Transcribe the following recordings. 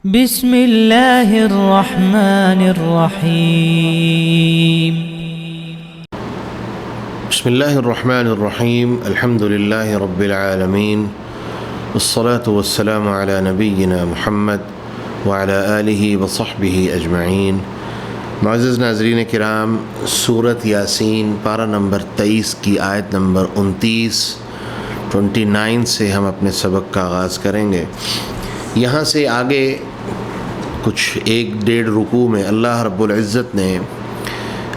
بسم اللہ الرحمن الرحیم بسم اللہ الرحمن الرحیم الحمد للہ رب العالمین والصلاة والسلام علی نبینا محمد وعلی آلہ وصحبہ اجمعین۔ معزز ناظرین کرام، سورۃ یاسین پارہ نمبر 23 کی آیت نمبر 29 سے ہم اپنے سبق کا آغاز کریں گے۔ یہاں سے آگے کچھ 1-1.5 رکوع میں اللہ رب العزت نے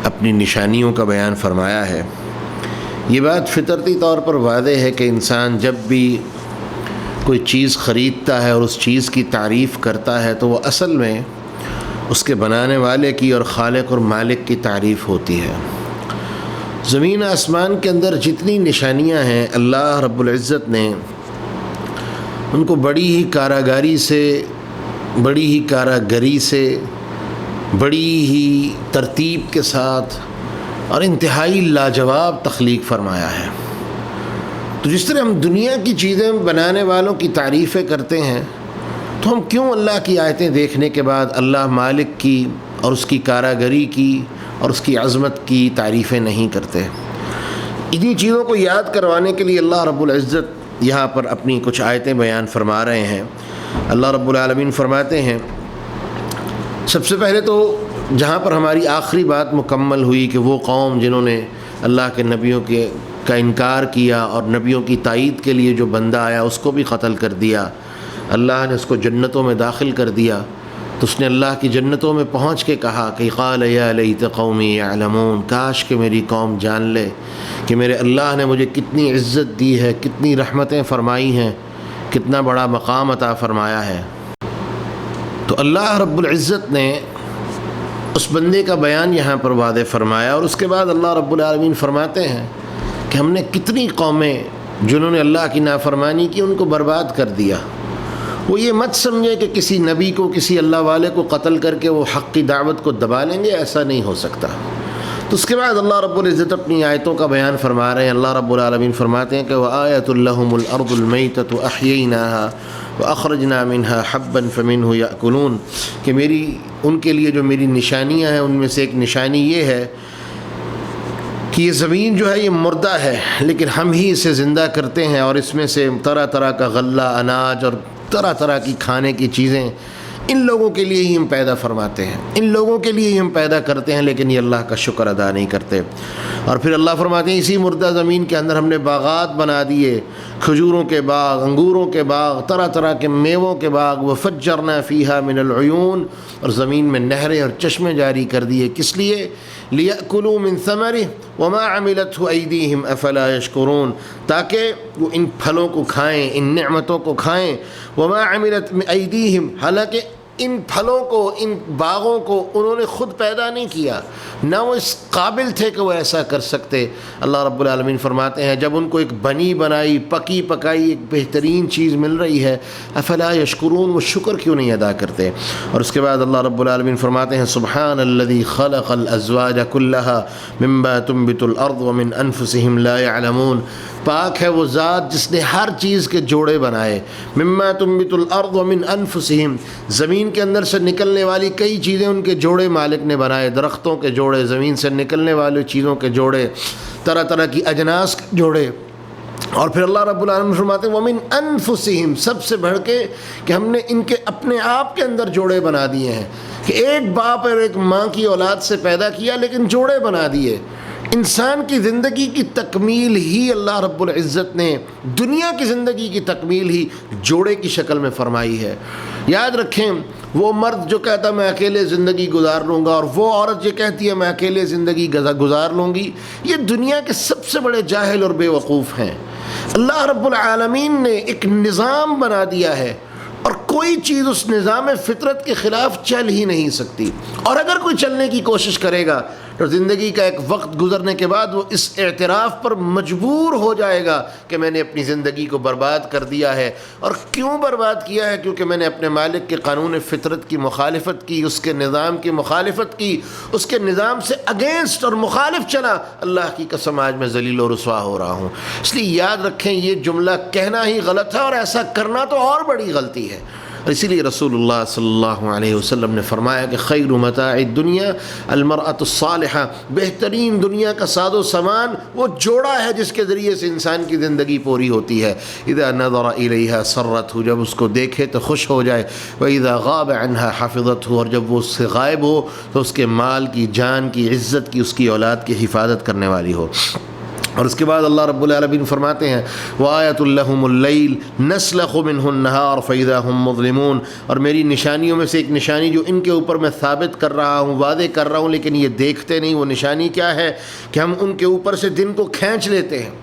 اپنی نشانیوں کا بیان فرمایا ہے۔ یہ بات فطرتی طور پر واضح ہے کہ انسان جب بھی کوئی چیز خریدتا ہے اور اس چیز کی تعریف کرتا ہے تو وہ اصل میں اس کے بنانے والے کی اور خالق اور مالک کی تعریف ہوتی ہے۔ زمین آسمان کے اندر جتنی نشانیاں ہیں، اللہ رب العزت نے ان کو بڑی ہی کاراگری سے، بڑی ہی ترتیب کے ساتھ اور انتہائی لاجواب تخلیق فرمایا ہے۔ تو جس طرح ہم دنیا کی چیزیں بنانے والوں کی تعریفیں کرتے ہیں، تو ہم کیوں اللہ کی آیتیں دیکھنے کے بعد اللہ مالک کی اور اس کی کاراگری کی اور اس کی عظمت کی تعریفیں نہیں کرتے؟ انہی چیزوں کو یاد کروانے کے لیے اللہ رب العزت یہاں پر اپنی کچھ آیتیں بیان فرما رہے ہیں۔ اللہ رب العالمین فرماتے ہیں، سب سے پہلے تو جہاں پر ہماری آخری بات مکمل ہوئی کہ وہ قوم جنہوں نے اللہ کے نبیوں کا انکار کیا اور نبیوں کی تائید کے لیے جو بندہ آیا اس کو بھی قتل کر دیا، اللہ نے اس کو جنتوں میں داخل کر دیا، تو اس نے اللہ کی جنتوں میں پہنچ کے کہا کہ قال یا لیت قومی یعلمون، کاش کہ میری قوم جان لے کہ میرے اللہ نے مجھے کتنی عزت دی ہے، کتنی رحمتیں فرمائی ہیں، کتنا بڑا مقام عطا فرمایا ہے۔ تو اللہ رب العزت نے اس بندے کا بیان یہاں پر واضح فرمایا، اور اس کے بعد اللہ رب العالمین فرماتے ہیں کہ ہم نے کتنی قومیں جنہوں نے اللہ کی نافرمانی کی ان کو برباد کر دیا۔ وہ یہ مت سمجھے کہ کسی نبی کو، کسی اللہ والے کو قتل کر کے وہ حق کی دعوت کو دبا لیں گے، ایسا نہیں ہو سکتا۔ تو اس کے بعد اللہ رب العزت اپنی آیتوں کا بیان فرما رہے ہیں۔ اللہ رب العالمین فرماتے ہیں کہ وَآیَةٌ لَهُمُ الْأَرْضُ الْمَيْتَةُ أَحْيَيْنَاهَا وَأَخْرَجْنَا مِنْهَا حَبًّا فَمِنْهُ يَأْكُلُونَ، کہ ان کے لیے جو میری نشانیاں ہیں ان میں سے ایک نشانی یہ ہے کہ یہ زمین جو ہے یہ مردہ ہے، لیکن ہم ہی اسے زندہ کرتے ہیں اور اس میں سے طرح طرح کا غلہ، اناج اور طرح طرح کی کھانے کی چیزیں ان لوگوں کے لیے ہی ہم پیدا فرماتے ہیں، ان لوگوں کے لیے ہی ہم پیدا کرتے ہیں، لیکن یہ اللہ کا شکر ادا نہیں کرتے۔ اور پھر اللہ فرماتے ہیں اسی مردہ زمین کے اندر ہم نے باغات بنا دیے، کھجوروں کے باغ، انگوروں کے باغ، طرح طرح کے میووں کے باغ، وَفَجَّرْنَا فِيهَا مِنَ الْعُيُونِ، اور زمین میں نہریں اور چشمے جاری کر دیے، کس لیے؟ لِيَأْكُلُوا مِن ثَمَرِهِ وَمَا عَمِلَتْهُ أَيْدِيهِمْ أَفَلَا يَشْكُرُونَ، تاکہ وہ ان پھلوں کو کھائیں، ان نعمتوں کو کھائیں۔ وَمَا عَمِلَتْ أَيْدِيهِمْ، حالانکہ ان پھلوں کو، ان باغوں کو انہوں نے خود پیدا نہیں کیا، نہ وہ اس قابل تھے کہ وہ ایسا کر سکتے۔ اللہ رب العالمین فرماتے ہیں جب ان کو ایک بنی بنائی، پکی پکائی ایک بہترین چیز مل رہی ہے، افلا یشکرون، وہ شکر کیوں نہیں ادا کرتے؟ اور اس کے بعد اللہ رب العالمین فرماتے ہیں سبحان الذی خلق الازواج کلها مما تنبت الارض ومن انفسهم لا يعلمون، پاک ہے وہ ذات جس نے ہر چیز کے جوڑے بنائے، مما تنبت الارض ومن انفسهم، زمین کے اندر سے نکلنے والی کئی چیزیں ان کے جوڑے مالک نے بنائے، درختوں کے جوڑے، زمین سے نکلنے والی چیزوں کے جوڑے، طرح طرح کی اجناس کے جوڑے۔ اور پھر اللہ رب العالمین فرماتے ہیں وَمِنْ أَنفُسِهِمْ، سب سے بڑھ کے کہ ہم نے ان کے اپنے آپ کے اندر جوڑے بنا دیے ہیں، کہ ایک باپ اور ایک ماں کی اولاد سے پیدا کیا لیکن جوڑے بنا دیے۔ انسان کی زندگی کی تکمیل ہی اللہ رب العزت نے، دنیا کی زندگی کی تکمیل ہی جوڑے کی شکل میں فرمائی ہے۔ یاد رکھیں، وہ مرد جو کہتا میں اکیلے زندگی گزار لوں گا اور وہ عورت جو کہتی ہے میں اکیلے زندگی گزار لوں گی، یہ دنیا کے سب سے بڑے جاہل اور بے وقوف ہیں۔ اللہ رب العالمین نے ایک نظام بنا دیا ہے اور کوئی چیز اس نظام فطرت کے خلاف چل ہی نہیں سکتی، اور اگر کوئی چلنے کی کوشش کرے گا تو زندگی کا ایک وقت گزرنے کے بعد وہ اس اعتراف پر مجبور ہو جائے گا کہ میں نے اپنی زندگی کو برباد کر دیا ہے۔ اور کیوں برباد کیا ہے؟ کیونکہ میں نے اپنے مالک کے قانون فطرت کی مخالفت کی، اس کے نظام کی مخالفت کی، اس کے نظام سے اگینسٹ اور مخالف چلا۔ اللہ کی قسم آج میں ذلیل و رسوا ہو رہا ہوں۔ اس لیے یاد رکھیں یہ جملہ کہنا ہی غلط ہے اور ایسا کرنا تو اور بڑی غلطی ہے۔ اور اسی لیے رسول اللہ صلی اللہ علیہ وسلم نے فرمایا کہ خیر متاع الدنیا المرأة الصالحہ، بہترین دنیا کا ساز و سامان وہ جوڑا ہے جس کے ذریعے سے انسان کی زندگی پوری ہوتی ہے. اذا نظر الیہا سرتہ، جب اس کو دیکھے تو خوش ہو جائے. واذا غاب عنہا حفظتہ، اور جب وہ اس سے غائب ہو تو اس کے مال کی، جان کی، عزت کی، اس کی اولاد کی حفاظت کرنے والی ہو. اور اس کے بعد اللہ رب العالمین فرماتے ہیں وَآیَةٌ لَهُمُ اللَّيْلُ نَسْلَخُ مِنْهُ النَّهَارَ فَإِذَا هُمْ مُظْلِمُونَ، اور میری نشانیوں میں سے ایک نشانی جو ان کے اوپر میں ثابت کر رہا ہوں، واضح کر رہا ہوں، لیکن یہ دیکھتے نہیں. وہ نشانی کیا ہے کہ ہم ان کے اوپر سے دن کو کھینچ لیتے ہیں.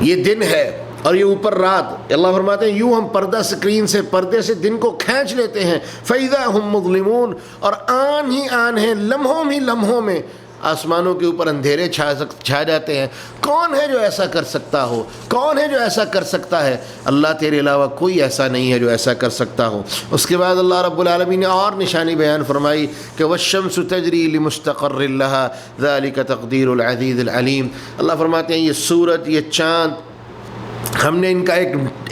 یہ دن ہے اور یہ اوپر رات. اللہ فرماتے ہیں یوں ہم پردہ اسکرین سے، پردے سے دن کو کھینچ لیتے ہیں. فَإِذَا هُمْ مُظْلِمُونَ، اور آن ہی آن ہیں، لمحوں ہی لمحوں میں آسمانوں کے اوپر اندھیرے چھا جاتے ہیں. کون ہے جو ایسا کر سکتا ہو؟ کون ہے جو ایسا کر سکتا ہے؟ اللہ تیرے علاوہ کوئی ایسا نہیں ہے جو ایسا کر سکتا ہو. اس کے بعد اللہ رب العالمین نے اور نشانی بیان فرمائی کہ وَالشَّمْسُ تَجْرِي لِمُسْتَقَرٍّ لَهَا ذَلِكَ تَقْدِيرُ الْعَزِيزِ الْعَلِيمِ. اللہ فرماتے ہیں یہ سورج، یہ چاند، ہم نے ان کا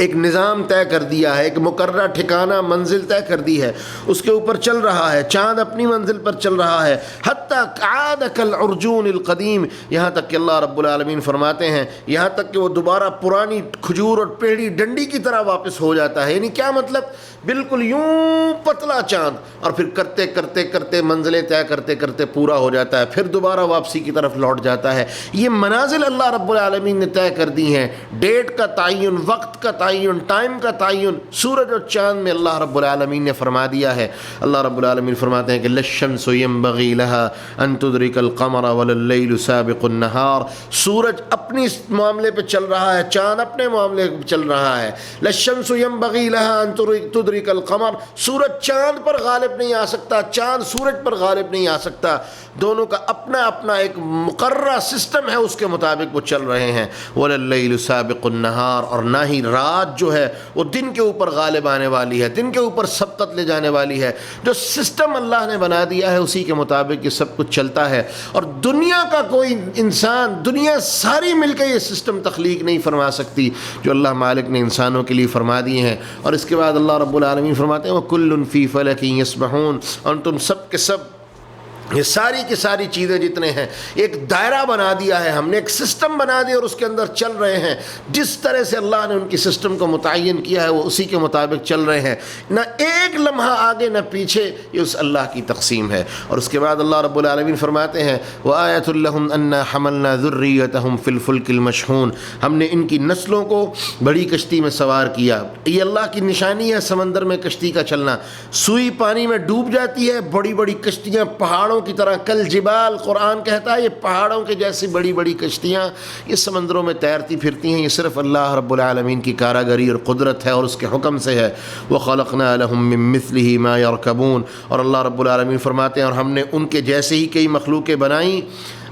ایک نظام طے کر دیا ہے، ایک مقررہ ٹھکانہ منزل طے کر دی ہے، اس کے اوپر چل رہا ہے. چاند اپنی منزل پر چل رہا ہے. حتیٰ عاد کالعرجون القدیم، یہاں تک کہ اللہ رب العالمین فرماتے ہیں یہاں تک کہ وہ دوبارہ پرانی کھجور اور پیڑھی ڈنڈی کی طرح واپس ہو جاتا ہے. یعنی کیا مطلب؟ بالکل یوں پتلا چاند، اور پھر کرتے کرتے کرتے منزلیں طے کرتے کرتے پورا ہو جاتا ہے، پھر دوبارہ واپسی کی طرف لوٹ جاتا ہے. یہ منازل اللہ رب العالمین نے طے کر دی ہیں. ڈیٹ کا تعین، وقت کا تعین، ٹائم کا تعین سورج اور چاند میں اللہ رب العالمین نے فرما دیا ہے. اللہ رب العالمین فرماتے ہیں کہ للشمس ينبغي لها ان تدرك القمر ولا الليل سابق النهار. سورج اپنی معاملے پہ چل رہا ہے، چاند اپنے معاملے پہ چل رہا ہے. للشمس ينبغي لها ان تدرك القمر، سورج چاند پر غالب نہیں آ سکتا، چاند سورج پر غالب نہیں آ سکتا. دونوں کا اپنا اپنا ایک مقررہ سسٹم ہے، اس کے مطابق وہ چل رہے ہیں. ولا الليل سابق النهار، اور نہ ہی رات جو ہے وہ دن کے اوپر غالب آنے والی ہے، دن کے اوپر سبقت لے جانے والی ہے. جو سسٹم اللہ نے بنا دیا ہے اسی کے مطابق یہ سب کچھ چلتا ہے. اور دنیا کا کوئی انسان، دنیا ساری مل کے یہ سسٹم تخلیق نہیں فرما سکتی جو اللہ مالک نے انسانوں کے لیے فرما دیے ہیں. اور اس کے بعد اللہ رب العالمین فرماتے ہیں وَكُلٌّ فِي فَلَكٍ يَسْبَحُونَ، اور تم سب کے سب، یہ ساری کی ساری چیزیں جتنے ہیں ایک دائرہ بنا دیا ہے ہم نے، ایک سسٹم بنا دیا اور اس کے اندر چل رہے ہیں. جس طرح سے اللہ نے ان کی سسٹم کو متعین کیا ہے وہ اسی کے مطابق چل رہے ہیں، نہ ایک لمحہ آگے نہ پیچھے. یہ اس اللہ کی تقسیم ہے. اور اس کے بعد اللہ رب العالمین فرماتے ہیں وَآیَةٌ لَهُمْ أَنَّا حَمَلْنَا ذُرِّيَّتَهُمْ فِي الْفُلْكِ الْمَشْحُونِ، ہم نے ان کی نسلوں کو بڑی کشتی میں سوار کیا. یہ اللہ کی نشانی ہے سمندر میں کشتی کا چلنا. سوئی پانی میں ڈوب جاتی ہے، بڑی بڑی کشتیاں پہاڑوں کی طرح، کل جبال قرآن کہتا ہے یہ پہاڑوں کے جیسی بڑی بڑی کشتیاں یہ سمندروں میں تیرتی پھرتی ہیں. یہ صرف اللہ رب العالمین کی کاراگری اور قدرت ہے اور اس کے حکم سے ہے. وَخَلَقْنَا لَهُم مِّن مِّثْلِهِ مَا يَرْكَبُونَ، اور اللہ رب العالمین فرماتے ہیں اور ہم نے ان کے جیسے ہی کئی مخلوقیں بنائیں،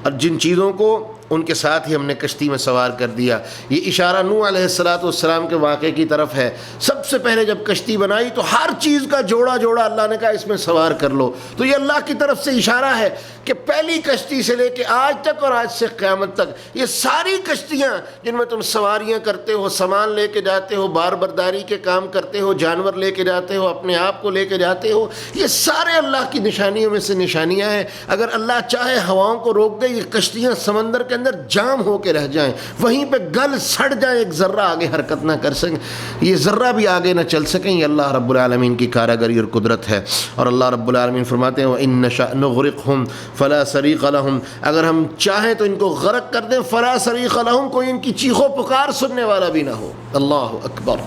اور جن چیزوں کو ان کے ساتھ ہی ہم نے کشتی میں سوار کر دیا. یہ اشارہ نوح علیہ السلام کے واقعے کی طرف ہے. سب سے پہلے جب کشتی بنائی تو ہر چیز کا جوڑا جوڑا اللہ نے کہا اس میں سوار کر لو. تو یہ اللہ کی طرف سے اشارہ ہے کہ پہلی کشتی سے لے کے آج تک اور آج سے قیامت تک یہ ساری کشتیاں جن میں تم سواریاں کرتے ہو، سامان لے کے جاتے ہو، بار برداری کے کام کرتے ہو، جانور لے کے جاتے ہو، اپنے آپ کو لے کے جاتے ہو، یہ سارے اللہ کی نشانیوں میں سے نشانیاں ہیں. اگر اللہ چاہے ہواؤں کو روک دے، یہ کشتیاں سمندر کے اندر جام ہو کے رہ جائیں، وہیں پہ گل سڑ جائیں، ایک ذرہ آگے حرکت نہ کر سکیں، یہ ذرہ بھی آگے نہ چل سکیں. یہ اللہ رب العالمین کی کاراگری اور قدرت ہے. اور اللہ رب العالمین فرماتے ہیں وَإِن نَّشَأْ نُغْرِقْهُمْ فَلَا صَرِيخَ لَهُمْ، اگر ہم چاہیں تو ان کو غرق کر دیں، فَلَا صَرِيخَ لَهُمْ، کوئی ان کی چیخ و پکار سننے والا بھی نہ ہو. اللہ اکبر.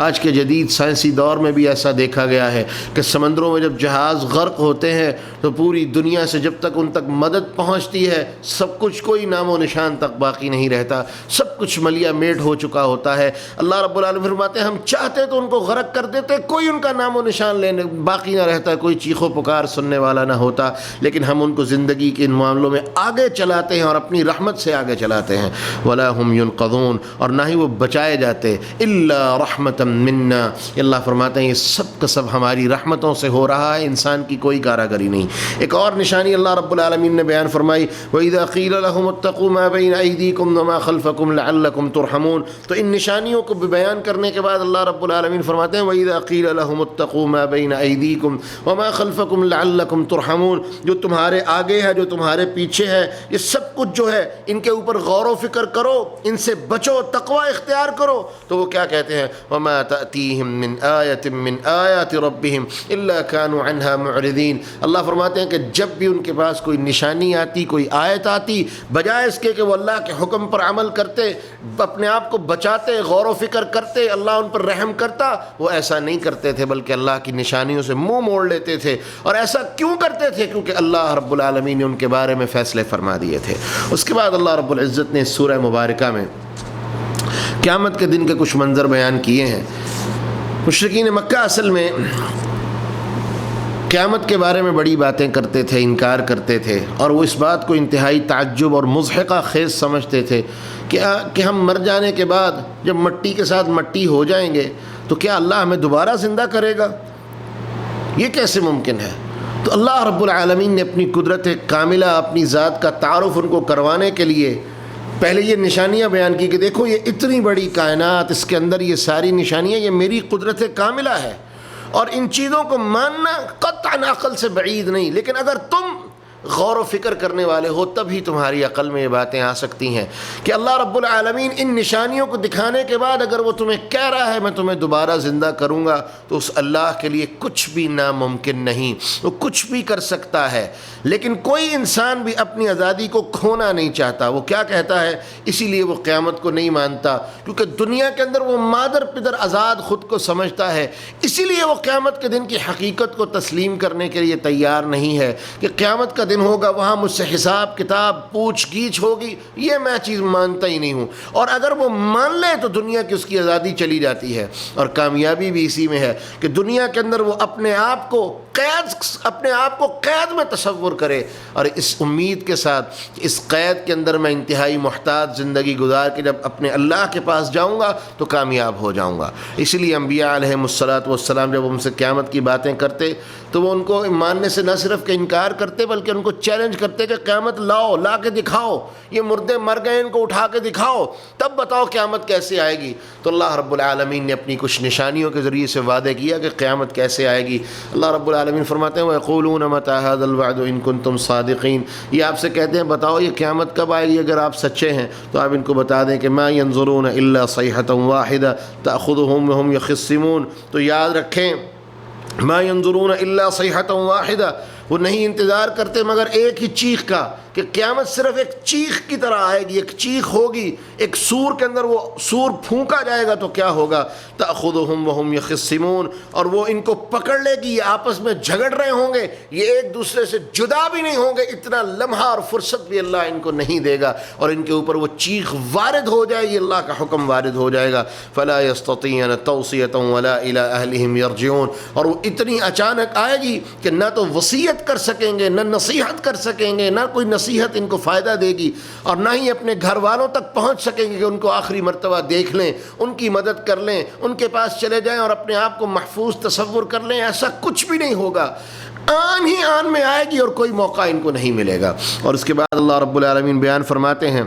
آج کے جدید سائنسی دور میں بھی ایسا دیکھا گیا ہے کہ سمندروں میں جب جہاز غرق ہوتے ہیں تو پوری دنیا سے جب تک ان تک مدد پہنچتی ہے سب کچھ کوئی نام و نشان تک باقی نہیں رہتا، سب کچھ ملیا میٹ ہو چکا ہوتا ہے. اللہ رب العالمین فرماتے ہیں ہم چاہتے تو ان کو غرق کر دیتے، کوئی ان کا نام و نشان لینے باقی نہ رہتا، کوئی چیخ و پکار سننے والا نہ ہوتا. لیکن ہم ان کو زندگی کے ان معاملوں میں آگے چلاتے ہیں اور اپنی رحمت سے آگے چلاتے ہیں. وَلَا هُمْ يُنْقَذُونَ، اور نہ ہی وہ بچائے جاتے. إِلَّا رَحْمَةً مِنَّا، اللہ فرماتے ہیں یہ سب کا سب ہماری رحمتوں سے ہو رہا ہے، انسان کی کوئی کاراگری نہیں. ایک اور نشانی اللہ رب العالمین نے بیان فرمائی وَإِذَا قِيلَ لَهُمُ اتَّقُوا واتقوا ما بین ایدیکم وما خلفکم لعلکم ترحمون. تو ان نشانیوں کو بیان کرنے کے بعد اللہ رب العالمین فرماتے ہیں وَإِذَا قِيلَ لَهُمُ اتَّقُوا مَا بَيْنَ أَيْدِيكُمْ وَمَا خَلْفَكُمْ لَعَلَّكُمْ تُرْحَمُونَ. جو تمہارے آگے ہے جو تمہارے پیچھے ہے یہ سب کچھ جو ہے ان کے اوپر غور و فکر کرو, ان سے بچو, تقوی اختیار کرو. تو وہ کیا کہتے ہیں وَمَا تَأْتِيهِم مِّنْ آيَةٍ مِّنْ آيَاتِ رَبِّهِمْ إِلَّا كَانُوا عَنْهَا مُعْرِضِينَ. اللہ فرماتے ہیں کہ جب بھی ان کے پاس کوئی نشانی آتی, کوئی آیت آتی, بجائے اس کے کہ وہ اللہ کے حکم پر عمل کرتے, اپنے آپ کو بچاتے, غور و فکر کرتے, اللہ ان پر رحم کرتا, وہ ایسا نہیں کرتے تھے بلکہ اللہ کی نشانیوں سے منہ موڑ لیتے تھے. اور ایسا کیوں کرتے تھے؟ کیونکہ اللہ رب العالمین نے ان کے بارے میں فیصلے فرما دیے تھے. اس کے بعد اللہ رب العزت نے اس سورہ مبارکہ میں قیامت کے دن کے کچھ منظر بیان کیے ہیں. مشرکین مکہ اصل میں قیامت کے بارے میں بڑی باتیں کرتے تھے, انکار کرتے تھے, اور وہ اس بات کو انتہائی تعجب اور مضحکہ خیز سمجھتے تھے کہ ہم مر جانے کے بعد جب مٹی کے ساتھ مٹی ہو جائیں گے تو کیا اللہ ہمیں دوبارہ زندہ کرے گا؟ یہ کیسے ممکن ہے؟ تو اللہ رب العالمین نے اپنی قدرت کاملہ, اپنی ذات کا تعارف ان کو کروانے کے لیے پہلے یہ نشانیاں بیان کی کہ دیکھو یہ اتنی بڑی کائنات, اس کے اندر یہ ساری نشانیاں, یہ میری قدرت کاملہ ہے, اور ان چیزوں کو ماننا قطعاً عقل سے بعید نہیں, لیکن اگر تم غور و فکر کرنے والے ہو تبھی تمہاری عقل میں یہ باتیں آ سکتی ہیں کہ اللہ رب العالمین ان نشانیوں کو دکھانے کے بعد اگر وہ تمہیں کہہ رہا ہے میں تمہیں دوبارہ زندہ کروں گا, تو اس اللہ کے لیے کچھ بھی ناممکن نہیں, وہ کچھ بھی کر سکتا ہے. لیکن کوئی انسان بھی اپنی آزادی کو کھونا نہیں چاہتا. وہ کیا کہتا ہے, اسی لیے وہ قیامت کو نہیں مانتا, کیونکہ دنیا کے اندر وہ مادر پدر آزاد خود کو سمجھتا ہے, اسی لیے وہ قیامت کے دن کی حقیقت کو تسلیم کرنے کے لیے تیار نہیں ہے کہ قیامت کا دن ہوگا, وہاں مجھ سے حساب کتاب پوچھ گیچھ ہوگی, یہ میں چیز مانتا ہی نہیں ہوں. اور اگر وہ مان لے تو دنیا کی اس کی آزادی چلی جاتی ہے, اور کامیابی بھی اسی میں ہے کہ دنیا کے اندر وہ اپنے آپ کو قید میں تصور کرے, اور اس امید کے ساتھ اس قید کے اندر میں انتہائی محتاط زندگی گزار کے جب اپنے اللہ کے پاس جاؤں گا تو کامیاب ہو جاؤں گا. اسی لیے انبیاء علیہم الصلاۃ والسلام جب ان سے قیامت کی باتیں کرتے تو وہ ان کو ماننے سے نہ صرف کہ انکار کرتے بلکہ ان کو چیلنج کرتے کہ قیامت لا کے دکھاؤ, یہ مردے مر گئے ان کو اٹھا کے دکھاؤ, تب بتاؤ قیامت کیسے آئے گی. تو اللہ رب العالمین نے اپنی کچھ نشانیوں کے ذریعے سے وعدے کیا کہ قیامت کیسے آئے گی. اللہ رب العالمین فرماتے ہیں وَيَقُولُونَ مَتَىٰ هَٰذَا الْوَعْدُ إِن كُنتُمْ صَادِقِينَ. یہ آپ سے کہتے ہیں بتاؤ یہ قیامت کب آئے گی اگر آپ سچے ہیں. تو آپ ان کو بتا دیں کہ مَا يَنظُرُونَ إِلَّا صَيْحَةً وَاحِدَةً تَأْخُذُهُمْ وَهُمْ يَخِصِّمُونَ. تو یاد رکھیں مَا يَنظُرُونَ إِلَّا صَيْحَةً وَاحِدَةً, وہ نہیں انتظار کرتے مگر ایک ہی چیخ کا, کہ قیامت صرف ایک چیخ کی طرح آئے گی, ایک چیخ ہوگی, ایک سور کے اندر وہ سور پھونکا جائے گا تو کیا ہوگا تأخذهم وهم يخصمون, اور وہ ان کو پکڑ لے گی, یہ آپس میں جھگڑ رہے ہوں گے, یہ ایک دوسرے سے جدا بھی نہیں ہوں گے, اتنا لمحہ اور فرصت بھی اللہ ان کو نہیں دے گا, اور ان کے اوپر وہ چیخ وارد ہو جائے گی, اللہ کا حکم وارد ہو جائے گا. فلا يستطيعون توصية ولا إلى أهلهم يرجعون. اور وہ اتنی اچانک آئے گی کہ نہ تو وصیت کر سکیں گے, نہ نصیحت کر سکیں گے, نہ کوئی نصیحت ان کو فائدہ دے گی, اور نہ ہی اپنے گھر والوں تک پہنچ سکیں گے کہ ان کو آخری مرتبہ دیکھ لیں, ان کی مدد کر لیں, ان کے پاس چلے جائیں اور اپنے آپ کو محفوظ تصور کر لیں. ایسا کچھ بھی نہیں ہوگا, آن ہی آن میں آئے گی اور کوئی موقع ان کو نہیں ملے گا. اور اس کے بعد اللہ رب العالمین بیان فرماتے ہیں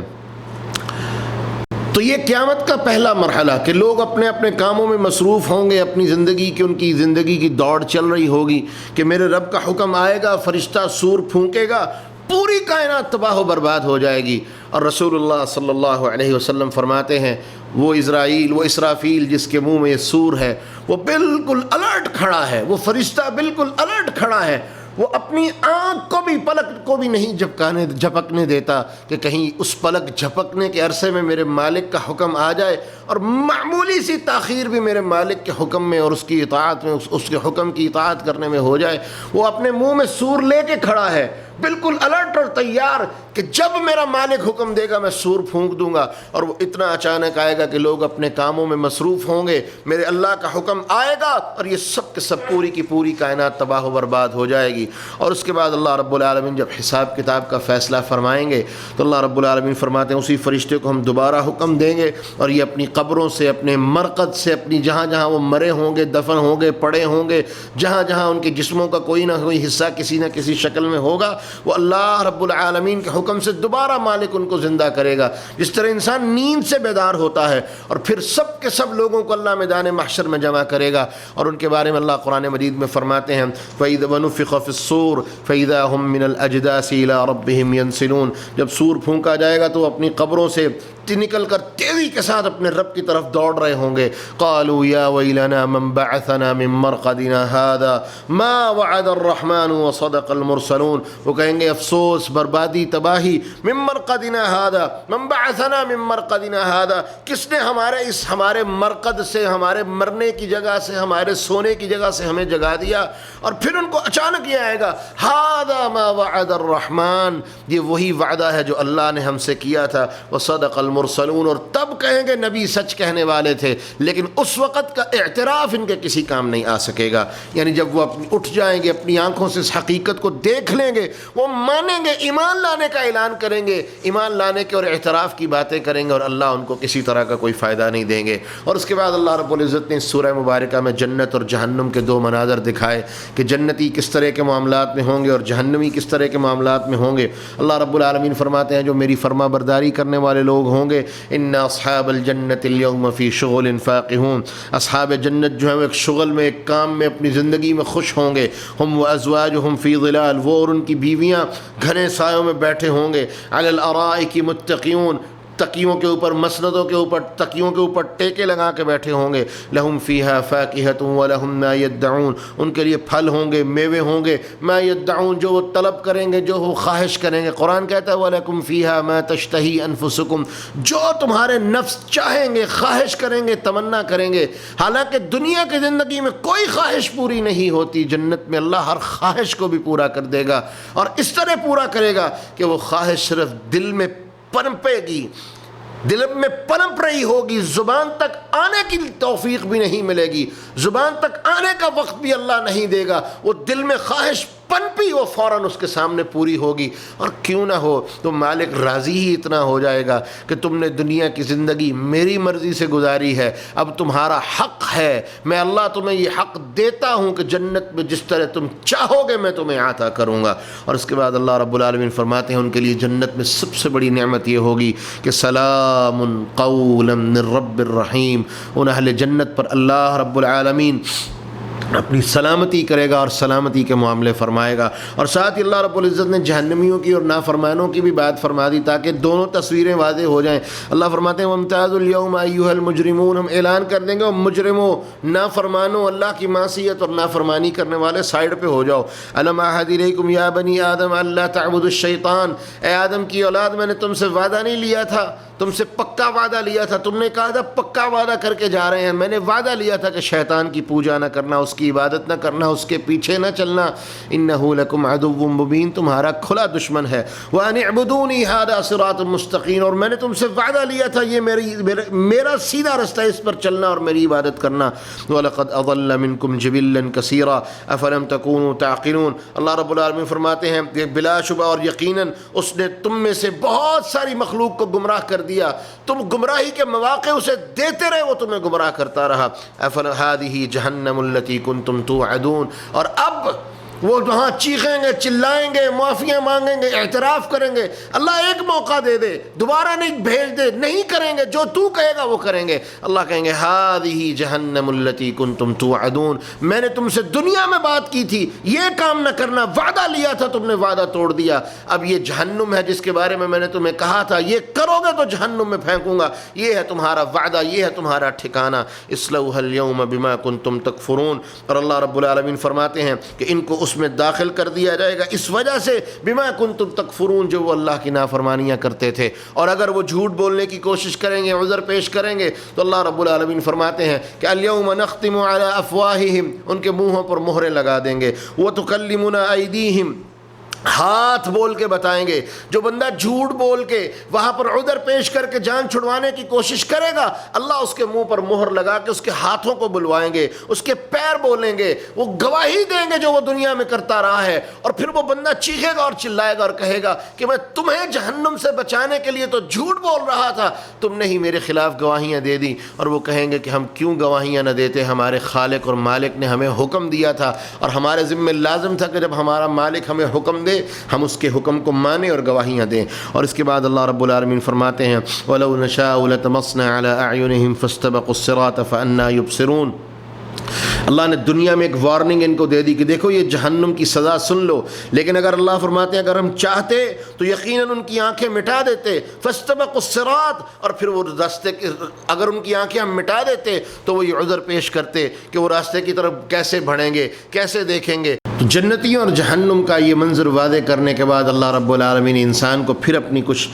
تو یہ قیامت کا پہلا مرحلہ کہ لوگ اپنے اپنے کاموں میں مصروف ہوں گے, اپنی زندگی کی ان کی زندگی کی دوڑ چل رہی ہوگی کہ میرے رب کا حکم آئے گا, فرشتہ سور پھونکے گا, پوری کائنات تباہ و برباد ہو جائے گی. اور رسول اللہ صلی اللہ علیہ وسلم فرماتے ہیں وہ اسرافیل جس کے منہ میں یہ سور ہے وہ بالکل الرٹ کھڑا ہے, وہ فرشتہ بالکل الرٹ کھڑا ہے, وہ اپنی آنکھ کو بھی پلک کو بھی نہیں جھپکنے دیتا کہ کہیں اس پلک جھپکنے کے عرصے میں میرے مالک کا حکم آ جائے اور معمولی سی تاخیر بھی میرے مالک کے حکم میں اور اس کی اطاعت میں, اس کے حکم کی اطاعت کرنے میں ہو جائے. وہ اپنے منہ میں سور لے کے کھڑا ہے بالکل الرٹ اور تیار کہ جب میرا مالک حکم دے گا میں سور پھونک دوں گا. اور وہ اتنا اچانک آئے گا کہ لوگ اپنے کاموں میں مصروف ہوں گے, میرے اللہ کا حکم آئے گا اور یہ سب کے سب پوری کی پوری کائنات تباہ و برباد ہو جائے گی. اور اس کے بعد اللہ رب العالمین جب حساب کتاب کا فیصلہ فرمائیں گے تو اللہ رب العالمین فرماتے ہیں اسی فرشتے کو ہم دوبارہ حکم دیں گے اور یہ اپنی قبروں سے, اپنے مرقد سے, اپنی جہاں جہاں وہ مرے ہوں گے, دفن ہوں گے, پڑے ہوں گے, جہاں جہاں ان کے جسموں کا کوئی نہ کوئی حصہ کسی نہ کسی شکل میں ہوگا, وہ اللہ رب العالمین کے حکم سے دوبارہ مالک ان کو زندہ کرے گا، جس طرح انسان نیند سے بیدار ہوتا ہے اور پھر سب کے سب لوگوں کو اللہ میدان محشر میں جمع کرے گا۔ اور ان کے بارے میں اللہ قرآن مجید میں فرماتے ہیں فَإِذَا وَنُفِخَ فِي الصُّورِ فَإِذَا هُم مِّنَ الْأَجْدَاثِ إِلَىٰ رَبِّهِمْ يَنْسِلُونَ، جب سور پھونکا جائے گا تو وہ اپنی قبروں سے نکل کر تیزی کے ساتھ اپنے رب کی طرف دوڑ رہے ہوں گے۔ قالوا یا ویلنا من بعثنا من مرقدنا هذا ما وعد الرحمن وصدق المرسلون، وہ کہیں گے افسوس، بربادی، تباہی، من مرقدنا هذا، من بعثنا من مرقدنا هذا، کس نے ہمارے مرقد سے، ہمارے مرنے کی جگہ سے، ہمارے سونے کی جگہ سے ہمیں جگا دیا؟ اور پھر ان کو اچانک یہ آئے گا هذا ما وعد الرحمن، یہ وہی وعدہ ہے جو اللہ نے ہم سے کیا تھا، وصدق المرسلون، اور تب کہیں گے نبی سچ کہنے والے تھے، لیکن اس وقت کا اعتراف ان کے کسی کام نہیں آ سکے گا۔ یعنی جب وہ اٹھ جائیں گے، اپنی آنکھوں سے اس حقیقت کو دیکھ لیں گے، وہ مانیں گے، ایمان لانے کا اعلان کریں گے، ایمان لانے کے اور اعتراف کی باتیں کریں گے، اور اللہ ان کو کسی طرح کا کوئی فائدہ نہیں دیں گے۔ اور اس کے بعد اللہ رب العزت نے اس سورہ مبارکہ میں جنت اور جہنم کے دو مناظر دکھائے کہ جنتی کس طرح کے معاملات میں ہوں گے اور جہنمی کس طرح کے معاملات میں ہوں گے۔ اللہ رب العالمین فرماتے ہیں جو میری فرما برداری کرنے والے لوگ ہوں گے، ان اصحاب الجنت اليوم فی شغل فاقہون، اصحاب جنت جو ہیں وہ ایک شغل میں، ایک کام میں، اپنی زندگی میں خوش ہوں گے۔ ہم وازواجہم فی ظلال، وہ اور ان کی بیویاں گھنے سایوں میں بیٹھے ہوں گے۔ علی الارائک متکئون، تکیوں کے اوپر، مسندوں کے اوپر، تکیوں کے اوپر ٹیکے لگا کے بیٹھے ہوں گے۔ لہم فیہا فاکہۃ ولہم ما یدعون، ان کے لیے پھل ہوں گے، میوے ہوں گے، ما یدعون، جو وہ طلب کریں گے، جو وہ خواہش کریں گے۔ قرآن کہتا ہے وَلَكُمْ فِيهَا مَا تَشْتَهِي أَنفُسُكُمْ، جو تمہارے نفس چاہیں گے، خواہش کریں گے، تمنا کریں گے۔ حالانکہ دنیا کی زندگی میں کوئی خواہش پوری نہیں ہوتی، جنت میں اللہ ہر خواہش کو بھی پورا کر دے گا، اور اس طرح پورا کرے گا کہ وہ خواہش صرف دل میں پنپے گی، دل میں پنپ رہی ہوگی، زبان تک آنے کی توفیق بھی نہیں ملے گی، زبان تک آنے کا وقت بھی اللہ نہیں دے گا، وہ دل میں خواہش پنپی وہ فوراً اس کے سامنے پوری ہوگی۔ اور کیوں نہ ہو تو مالک راضی ہی اتنا ہو جائے گا کہ تم نے دنیا کی زندگی میری مرضی سے گزاری ہے، اب تمہارا حق ہے، میں اللہ تمہیں یہ حق دیتا ہوں کہ جنت میں جس طرح تم چاہو گے میں تمہیں عطا کروں گا۔ اور اس کے بعد اللہ رب العالمین فرماتے ہیں ان کے لیے جنت میں سب سے بڑی نعمت یہ ہوگی کہ سلام قولا من رب الرحیم، ان اہل جنت پر اللہ رب العالمین اپنی سلامتی کرے گا اور سلامتی کے معاملے فرمائے گا۔ اور ساتھ ہی اللہ رب العزت نے جہنمیوں کی اور نافرمانوں کی بھی بات فرما دی تاکہ دونوں تصویریں واضح ہو جائیں۔ اللہ فرماتے ہیں وَامْتَازُوا الْيَوْمَ أَيُّهَا الْمُجْرِمُونَ، ہم اعلان کر دیں گے اور مجرموں، نافرمانوں، اللہ کی معصیت اور نافرمانی کرنے والے سائڈ پہ ہو جاؤ۔ أَلَمْ أَعْهَدْ إِلَيْكُمْ يَا بَنِي آدَمَ أَلَّا تَعْبُدُوا الشَّيْطَانَ، اے آدم کی اولاد میں نے تم سے وعدہ نہیں لیا تھا، تم سے پکا وعدہ لیا تھا، تم نے کہا تھا پکا وعدہ کر کے جا رہے ہیں، میں نے وعدہ لیا تھا کہ شیطان کی پوجا نہ کرنا، اس کی عبادت نہ کرنا، اس کے پیچھے نہ چلنا۔ انہ لکم عدو مبین، تمہارا کھلا دشمن ہے۔ وان اعبدونی ھذا صراط مستقیم، اور میں نے تم سے وعدہ لیا تھا یہ میرا سیدھا رستہ، اس پر چلنا اور میری عبادت کرنا۔ ولقد اضل منکم جبلا کثیرا افلم تکونوا تعقلون، اللہ رب العالمین فرماتے ہیں کہ بلا شبہ اور یقیناً اس نے تم میں سے بہت ساری مخلوق کو گمراہ کر دیا، تم گمراہی کے مواقع اسے دیتے رہے، وہ تمہیں گمراہ کرتا رہا۔ هذه جہنم التي كنتم توعدون، اور اب وہ وہاں چیخیں گے، چلائیں گے، معافیاں مانگیں گے، اعتراف کریں گے، اللہ ایک موقع دے دے، دوبارہ نہیں بھیج دے، نہیں کریں گے، جو تو کہے گا وہ کریں گے۔ اللہ کہیں گے هذه جہنم التي كنتم توعدون، میں نے تم سے دنیا میں بات کی تھی یہ کام نہ کرنا، وعدہ لیا تھا، تم نے وعدہ توڑ دیا، اب یہ جہنم ہے جس کے بارے میں نے تمہیں کہا تھا یہ کرو گے تو جہنم میں پھینکوں گا، یہ ہے تمہارا وعدہ، یہ ہے تمہارا ٹھکانہ۔ اصلوها اليوم بما كنتم تکفرون، اور اللہ رب العالمین فرماتے ہیں کہ ان کو اس میں داخل کر دیا جائے گا اس وجہ سے بما کنتم تکفرون، جو وہ اللہ کی نافرمانیاں کرتے تھے۔ اور اگر وہ جھوٹ بولنے کی کوشش کریں گے، عذر پیش کریں گے، تو اللہ رب العالمین فرماتے ہیں کہ الیوم نختم علی افواہہم، ان کے منہوں پر مہریں لگا دیں گے، وتکلمنا ایدیہم، ہاتھ بول کے بتائیں گے۔ جو بندہ جھوٹ بول کے وہاں پر عذر پیش کر کے جان چھڑوانے کی کوشش کرے گا، اللہ اس کے منہ پر مہر لگا کے اس کے ہاتھوں کو بلوائیں گے، اس کے پیر بولیں گے، وہ گواہی دیں گے جو وہ دنیا میں کرتا رہا ہے، اور پھر وہ بندہ چیخے گا اور چلائے گا اور کہے گا کہ میں تمہیں جہنم سے بچانے کے لیے تو جھوٹ بول رہا تھا، تم نے ہی میرے خلاف گواہیاں دے دی۔ اور وہ کہیں گے کہ ہم کیوں گواہیاں نہ دیتے، ہمارے خالق اور مالک نے ہمیں حکم دیا تھا، اور ہمارے ذمہ لازم تھا کہ جب ہمارا مالک ہمیں حکم دے، ہم اس کے حکم کو مانیں اور گواہیاں دیں۔ اور اس کے بعد اللہ رب العالمین فرماتے ہیں وَلَوْ نَشَاءُ لَطَمَسْنَا عَلَىٰ أَعْيُنِهِمْ فَاسْتَبَقُوا الصِّرَاطَ فَأَنَّىٰ يُبْصِرُونَ۔ اللہ نے دنیا میں ایک وارننگ ان کو دے دی کہ دیکھو یہ جہنم کی سزا سن لو، لیکن اگر اللہ فرماتے ہیں اگر ہم چاہتے تو یقیناً ان کی آنکھیں مٹا دیتے، فاستبقوا الصراط، اور پھر وہ راستے اگر ان کی آنکھیں ہم مٹا دیتے تو وہ یہ عذر پیش کرتے کہ وہ راستے کی طرف کیسے بڑھیں گے، کیسے دیکھیں گے۔ تو جنتیوں اور جہنم کا یہ منظر واضح کرنے کے بعد اللہ رب العالمین انسان کو پھر اپنی کچھ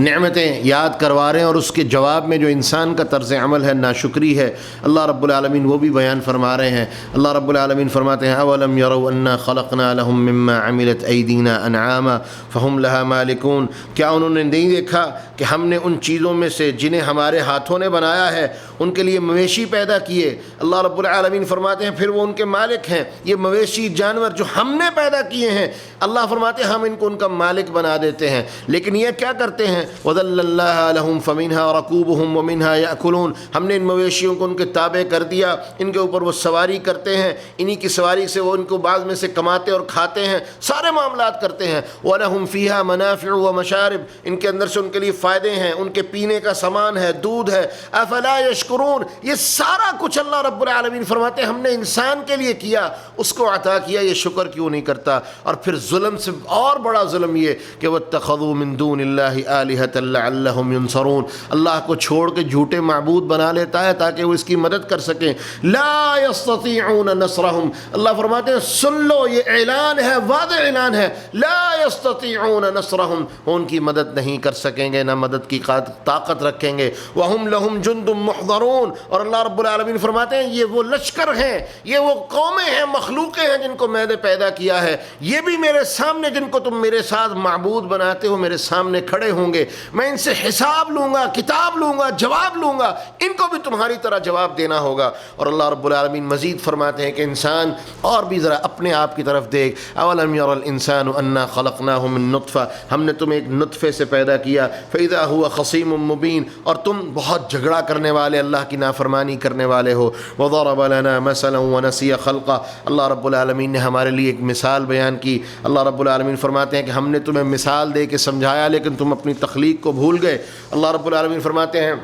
نعمتیں یاد کروا رہے ہیں، اور اس کے جواب میں جو انسان کا طرز عمل ہے ناشکری ہے، اللہ رب العالمین وہ بھی بیان فرما رہے ہیں۔ اللہ رب العالمین فرماتے ہیں اولم یروا انا خلقنا لهم مما عملت ایدینا انعاما فهم لها مالکون، کیا انہوں نے نہیں دیکھا کہ ہم نے ان چیزوں میں سے جنہیں ہمارے ہاتھوں نے بنایا ہے ان کے لیے مویشی پیدا کیے۔ اللہ رب العالمین فرماتے ہیں پھر وہ ان کے مالک ہیں۔ یہ مویشی جانور جو ہم نے پیدا کیے ہیں، اللہ فرماتے ہیں ہم ان کو ان کا مالک بنا دیتے ہیں، لیکن یہ کیا کرتے ہیں وَذَلَّلْنَاهَا لَهُمْ فَمِنْهَا رَكُوبُهُمْ وَمِنْهَا يَأْكُلُونَ، ہم نے ان مویشیوں کو ان کے تابع کر دیا، ان کے اوپر وہ سواری کرتے ہیں، انہی کی سواری سے وہ ان کو بعض میں سے کماتے اور کھاتے ہیں، سارے معاملات کرتے ہیں۔ وَلَهُمْ فِيهَا مَنَافِعُ وَمَشَارِبُ، ان کے اندر سے ان کے لیے فائدے ہیں، ان کے پینے کا سامان ہے، دودھ ہے۔ أَفَلَا يَشْكُرُونَ، یہ سارا کچھ اللہ رب العالمین فرماتے ہیں ہم نے انسان کے لیے کیا، اس کو عطا کیا، یہ شکر کیوں نہیں کرتا؟ اور پھر ظلم سے اور بڑا ظلم یہ کہ وَاتَّخَذُوا مِن دُونِ اللَّهِ آلِهَةً لَعَلَّهُمْ يُنصَرُونَ، اللہ کو چھوڑ کے جھوٹے معبود بنا لیتا ہے تاکہ وہ اس کی مدد کر سکیں۔ لا يستطيعون نصرهم، اللہ فرماتے ہیں سن لو یہ اعلان ہے، واضح اعلان ہے، لا يستطيعون نصرهم، وہ ان کی مدد نہیں کر سکیں گے، نہ مدد کی طاقت رکھیں گے۔ وهم لهم جند محضرون، اور اللہ رب العالمین فرماتے ہیں یہ وہ لشکر ہیں، یہ وہ قومیں ہیں، مخلوقیں ہیں جن کو میں نے پیدا کیا ہے، یہ بھی میرے سامنے جن کو تم میرے ساتھ معبود بناتے ہو میرے سامنے کھڑے ہوں گے، میں ان سے حساب لوں گا، کتاب لوں گا، جواب لوں گا، ان کو بھی تمہاری طرح جواب دینا ہوگا۔ اور اللہ رب العالمین مزید فرماتے ہیں کہ انسان اور بھی ذرا اپنے آپ کی طرف دیکھ، اولم یر الانسان انا خلقناہ من نطفہ، ہم نے تمہیں ایک نطفے سے پیدا کیا، فاذا هو خصیم مبین، اور تم بہت جھگڑا کرنے والے، اللہ کی نافرمانی کرنے والے ہو۔ وضرب لنا مثلا ونسی خلقہ، اللہ رب العالمین نے ہمارے لیے ایک مثال بیان کی۔ اللہ رب العالمین فرماتے ہیں کہ ہم نے تمہیں مثال دے کے سمجھایا لیکن تم اپنی تخلیق کو بھول گئے۔ اللہ رب العالمین فرماتے ہیں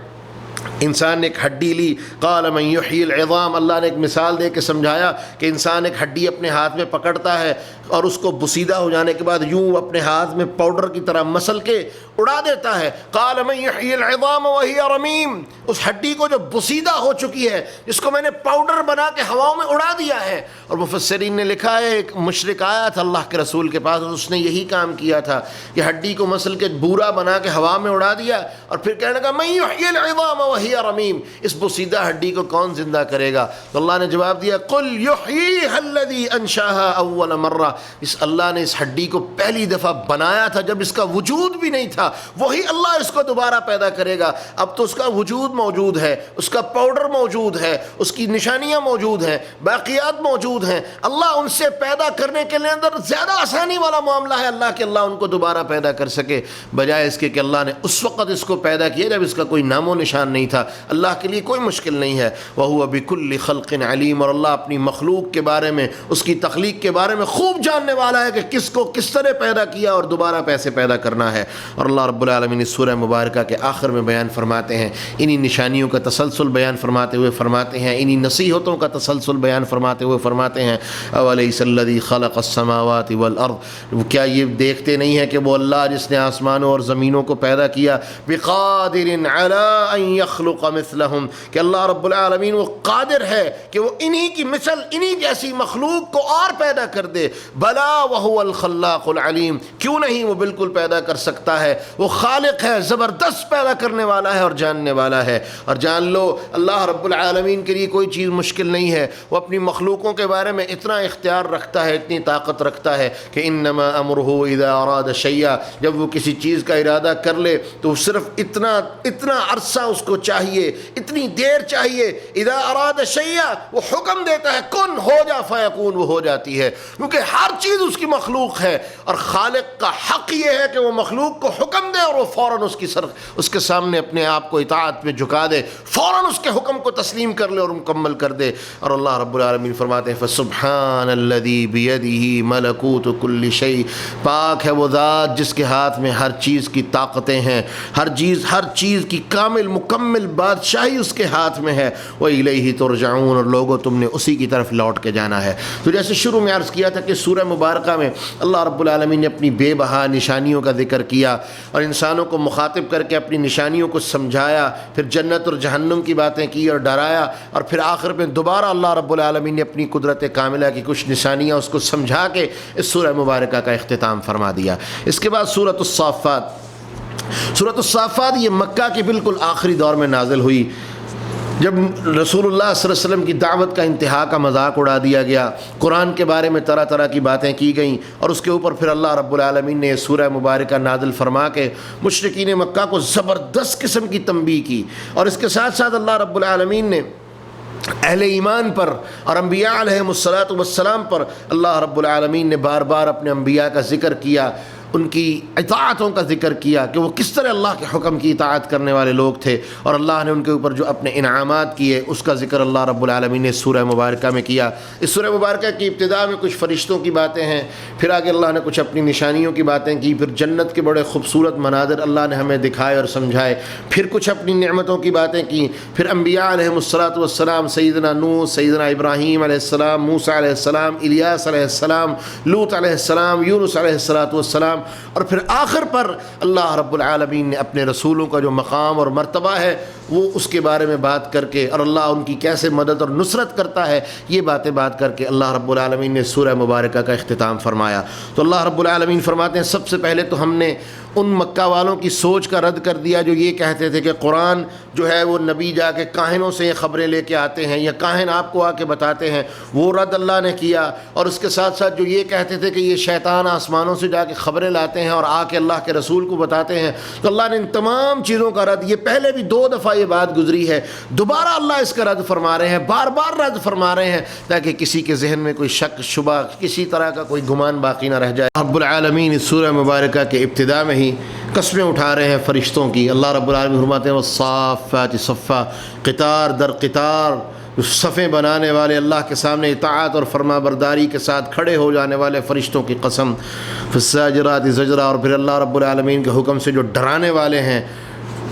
انسان نے ایک ہڈی لی، قال من یحیی العظام، اللہ نے ایک مثال دے کے سمجھایا کہ انسان ایک ہڈی اپنے ہاتھ میں پکڑتا ہے اور اس کو بسیدہ ہو جانے کے بعد یوں اپنے ہاتھ میں پاؤڈر کی طرح مسل کے اڑا دیتا ہے۔ قال من یحیی العظام وہی رمیم، اس ہڈی کو جو بسیدہ ہو چکی ہے، جس کو میں نے پاؤڈر بنا کے ہواؤں میں اڑا دیا ہے۔ اور مفسرین نے لکھا ہے ایک مشرک آیا تھا اللہ کے رسول کے پاس، اس نے یہی کام کیا تھا کہ ہڈی کو مسل کے بورا بنا کے ہوا میں اڑا دیا، اور پھر کہنے لگا من یحیی العظام وہی رمیم، اس بسیدہ ہڈی کو کون زندہ کرے گا؟ تو اللہ نے جواب دیا قل یحییھا الذی انشاھا اول مرہ، اس اللہ نے اس ہڈی کو پہلی دفعہ بنایا تھا جب اس کا وجود بھی نہیں تھا، وہی اللہ اس کو دوبارہ پیدا کرے گا۔ اب تو اس کا وجود موجود ہے، اس کا پاؤڈر موجود ہے، اس کی نشانیاں موجود ہیں، باقیات موجود ہیں۔ اللہ ان سے پیدا کرنے کے لیے اندر زیادہ آسانی والا معاملہ ہے اللہ کہ اللہ ان کو دوبارہ پیدا کر سکے، بجائے اس کے کہ اللہ نے اس وقت اس کو پیدا کیا جب اس کا کوئی نام و نشان نہیں تھا۔ اللہ کے لیے کوئی مشکل نہیں ہے۔ وَهُوَ بِكُلِّ خَلْقٍ عَلِيمٌ، اور اللہ اپنی مخلوق کے بارے میں، اس کی تخلیق کے بارے میں خوب جاننے والا ہے کہ کس کو کس طرح پیدا کیا اور دوبارہ کیسے پیدا کرنا ہے۔ اور اللہ رب العالمین اس سورہ مبارکہ کے آخر میں بیان فرماتے ہیں، انہی نشانیوں کا تسلسل بیان فرماتے ہوئے فرماتے ہیں، انہی نصیحتوں کا تسلسل بیان فرماتے ہوئے فرماتے ہیں اَوَلَيْسَ الَّذِي خَلَقَ السَّمَاوَاتِ وَالْأَرْضِ، کیا یہ دیکھتے نہیں ہیں کہ وہ اللہ جس نے آسمانوں اور زمینوں کو پیدا کیا، بِقَادِرٍ عَلَىٰ أَن يَخْلُقَ مِثْلَهُمْ، کہ اللہ رب العالمین وہ قادر ہے کہ وہ انہی کی مثل، انہی جیسی مخلوق کو اور پیدا کر دے۔ بلا وهو الخلاق العلیم، کیوں نہیں، وہ بالکل پیدا کر سکتا ہے، وہ خالق ہے، زبردست پیدا کرنے والا ہے اور جاننے والا ہے۔ اور جان لو اللہ رب العالمین کے لیے کوئی چیز مشکل نہیں ہے، وہ اپنی مخلوقوں کے بارے میں اتنا اختیار رکھتا ہے، اتنی طاقت رکھتا ہے کہ انما امرہ اذا اراد شیئا، جب وہ کسی چیز کا ارادہ کر لے تو صرف اتنا عرصہ اس کو چاہیے چاہیے، اتنی دیر چاہیے، اذا اراد شیئا وہ حکم دیتا ہے کن ہو جا فیکون وہ ہو جاتی ہے، کیونکہ ہر چیز اس کی مخلوق ہے اور خالق کا حق یہ ہے کہ وہ مخلوق کو حکم دے اور وہ فوراً اس کے سامنے اپنے آپ کو اطاعت میں جھکا دے، فوراً اس کے حکم کو تسلیم کر لے اور مکمل کر دے۔ اور اللہ رب العالمین فرماتے ہیں فسبحان الذی بیدہ ملکوت کل شیء، پاک ہے وہ ذات جس کے ہاتھ میں ہر چیز کی طاقتیں ہیں، ہر چیز کی کامل مکمل بادشاہی اس کے ہاتھ میں ہے، وَإِلَيْهِ تُرْجَعُونَ، اور لوگوں تم نے اسی کی طرف لوٹ کے جانا ہے۔ تو جیسے شروع میں عرض کیا تھا کہ سورہ مبارکہ میں اللہ رب العالمین نے اپنی بے بہا نشانیوں کا ذکر کیا اور انسانوں کو مخاطب کر کے اپنی نشانیوں کو سمجھایا، پھر جنت اور جہنم کی باتیں کی اور ڈرایا، اور پھر آخر میں دوبارہ اللہ رب العالمین نے اپنی قدرت کاملہ کی کچھ نشانیاں اس کو سمجھا کے اس سورہ مبارکہ کا اختتام فرما دیا۔ اس کے بعد سورۃ الصافات یہ مکہ کے بالکل آخری دور میں نازل ہوئی، جب رسول اللہ صلی اللہ علیہ وسلم کی دعوت کا انتہا کا مذاق اڑا دیا گیا، قرآن کے بارے میں طرح طرح کی باتیں کی گئیں، اور اس کے اوپر پھر اللہ رب العالمین نے سورہ مبارکہ نازل فرما کے مشرکین مکہ کو زبردست قسم کی تنبیہ کی، اور اس کے ساتھ ساتھ اللہ رب العالمین نے اہل ایمان پر اور انبیاء علیہم السلام پر اللہ رب العالمین نے بار بار اپنے انبیاء کا ذکر کیا، ان کی اطاعتوں کا ذکر کیا کہ وہ کس طرح اللہ کے حکم کی اطاعت کرنے والے لوگ تھے، اور اللہ نے ان کے اوپر جو اپنے انعامات کیے اس کا ذکر اللہ رب العالمین نے سورہ مبارکہ میں کیا۔ اس سورہ مبارکہ کی ابتدا میں کچھ فرشتوں کی باتیں ہیں، پھر آگے اللہ نے کچھ اپنی نشانیوں کی باتیں کی، پھر جنت کے بڑے خوبصورت مناظر اللہ نے ہمیں دکھائے اور سمجھائے، پھر کچھ اپنی نعمتوں کی باتیں کی، پھر انبیاء علیہم السلام سیدنا نوح، سیدنا ابراہیم علیہ السلام، موسیٰ علیہ السلام، الیاس علیہ السلام، لوط علیہ السلام، یونس علیہ السلام، اور پھر آخر پر اللہ رب العالمین نے اپنے رسولوں کا جو مقام اور مرتبہ ہے وہ اس کے بارے میں بات کر کے، اور اللہ ان کی کیسے مدد اور نصرت کرتا ہے، یہ باتیں بات کر کے اللہ رب العالمین نے سورہ مبارکہ کا اختتام فرمایا۔ تو اللہ رب العالمین فرماتے ہیں سب سے پہلے تو ہم نے ان مکہ والوں کی سوچ کا رد کر دیا جو یہ کہتے تھے کہ قرآن جو ہے وہ نبی جا کے کاہنوں سے یہ خبریں لے کے آتے ہیں یا کاہن آپ کو آ کے بتاتے ہیں، وہ رد اللہ نے کیا۔ اور اس کے ساتھ ساتھ جو یہ کہتے تھے کہ یہ شیطان آسمانوں سے جا کے خبریں لاتے ہیں اور آ کے اللہ کے رسول کو بتاتے ہیں، تو اللہ نے ان تمام چیزوں کا رد، یہ پہلے بھی 2 دفعہ یہ بات گزری ہے، دوبارہ اللہ اس کا رد فرما رہے ہیں، بار بار رد فرما رہے ہیں تاکہ کسی کے ذہن میں کوئی شک شبہ، کسی طرح کا کوئی گمان باقی نہ رہ جائے۔ رب العالمین اس سورہ مبارکہ کے ابتدا میں ہی قسمیں اٹھا رہے ہیں فرشتوں کی۔ اللہ رب العالمین فرماتے ہیں والصافات صفا، قطار در قطار صفیں بنانے والے اللہ کے سامنے اطاعت اور فرما برداری کے ساتھ کھڑے ہو جانے والے فرشتوں کی قسم، فالزاجرات زجرا، اور پھر اللہ رب العالمین کے حکم سے جو ڈرانے والے ہیں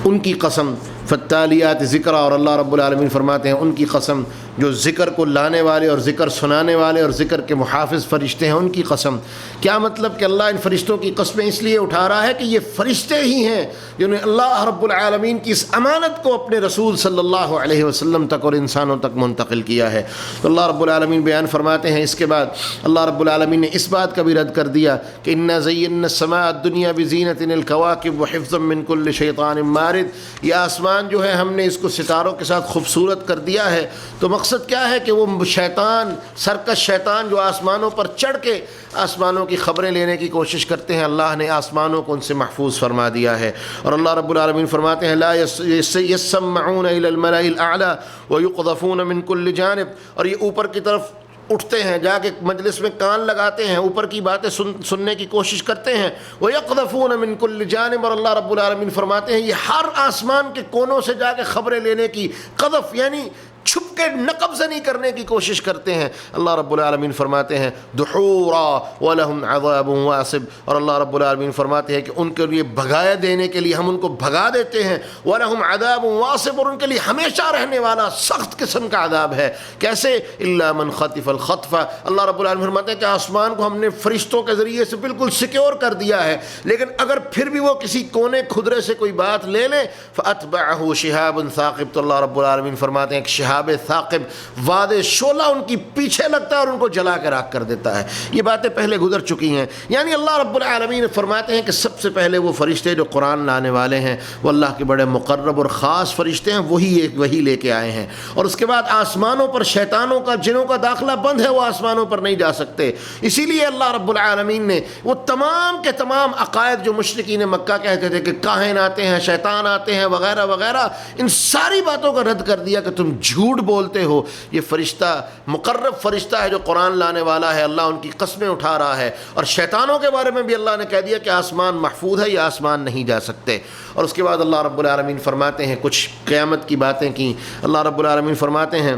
ان کی قسم، فالتالیات ذکرا، اور اللہ رب العالمین فرماتے ہیں ان کی قسم جو ذکر کو لانے والے اور ذکر سنانے والے اور ذکر کے محافظ فرشتے ہیں ان کی قسم۔ کیا مطلب کہ اللہ ان فرشتوں کی قسمیں اس لیے اٹھا رہا ہے کہ یہ فرشتے ہی ہیں جنہوں نے اللہ رب العالمین کی اس امانت کو اپنے رسول صلی اللہ علیہ وسلم تک اور انسانوں تک منتقل کیا ہے۔ تو اللہ رب العالمین بیان فرماتے ہیں اس کے بعد اللہ رب العالمین نے اس بات کا بھی رد کر دیا کہ انا زینا السماء الدنیا بزینۃ الکواکب وحفظا من کل شیطان مارد، یہ آسمان جو ہے ہم نے اس کو ستاروں کے ساتھ خوبصورت کر دیا ہے۔ تو مقصد کیا ہے کہ وہ شیطان، سرکش شیطان جو آسمانوں پر چڑھ کے آسمانوں کی خبریں لینے کی کوشش کرتے ہیں، اللہ نے آسمانوں کو ان سے محفوظ فرما دیا ہے۔ اور اللہ رب العالمین فرماتے ہیں لا يسمعون الى الملأ الاعلى ويقذفون من كل جانب، اور یہ اوپر کی طرف اٹھتے ہیں، جا کے مجلس میں کان لگاتے ہیں، اوپر کی باتیں سننے کی کوشش کرتے ہیں، وَيَقْذَفُونَ مِن كُلِّ جانب، اور اللہ رب العالمین فرماتے ہیں یہ ہر آسمان کے کونوں سے جا کے خبریں لینے کی، قذف یعنی چھپ کے نقب زنی کرنے کی کوشش کرتے ہیں۔ اللہ رب العالمین فرماتے ہیں دحورا وَلَهُمْ عَذَابٌ وَاصِبٌ، اور اللہ رب العالمین فرماتے ہیں کہ ان کے لیے بھگایا دینے کے لیے ہم ان کو بھگا دیتے ہیں، وَلَهُمْ عَذَابٌ وَاصِبٌ، اور ان کے لیے ہمیشہ رہنے والا سخت قسم کا عذاب ہے۔ کیسے؟ إِلَّا مَنْ خَطِفَ الْخَطْفَ، اللہ رب العالمین فرماتے ہیں کہ آسمان کو ہم نے فرشتوں کے ذریعے سے بالکل سیکیور کر دیا ہے، لیکن اگر پھر بھی وہ کسی کونے کھدرے سے کوئی بات لے لے فَأَتْبَعَهُ شِهَابٌ ثَاقِبٌ، تو اللہ رب العالمین فرماتے ہیں کہ شہاب ثاقب، واد شعلہ ان کی پیچھے لگتا ہے اور ان کو جلا کے راکھ کر دیتا ہے۔ یہ باتیں پہلے گزر چکی ہیں۔ یعنی اللہ رب العالمین فرماتے ہیں کہ سب سے پہلے وہ فرشتے جو قرآن لانے والے ہیں وہ اللہ کے بڑے مقرب اور خاص فرشتے ہیں، وہی لے کے آئے ہیں۔ اور اس کے بعد آسمانوں پر شیطانوں کا، جنوں کا داخلہ بند ہے، وہ آسمانوں پر نہیں جا سکتے۔ اسی لیے اللہ رب العالمین نے وہ تمام کے تمام عقائد جو مشرکین مکہ کہتے تھے کہ کاہن آتے ہیں، شیطان آتے ہیں وغیرہ وغیرہ، ان ساری باتوں کا رد کر دیا کہ تم جھوٹ بولتے ہو۔ یہ فرشتہ مقرب فرشتہ ہے جو قرآن لانے والا ہے، اللہ ان کی قسمیں اٹھا رہا ہے۔ اور شیطانوں کے بارے میں بھی اللہ نے کہہ دیا کہ آسمان محفوظ ہے، یہ آسمان نہیں جا سکتے۔ اور اس کے بعد اللہ رب العالمین فرماتے ہیں، کچھ قیامت کی باتیں کی۔ اللہ رب العالمین فرماتے ہیں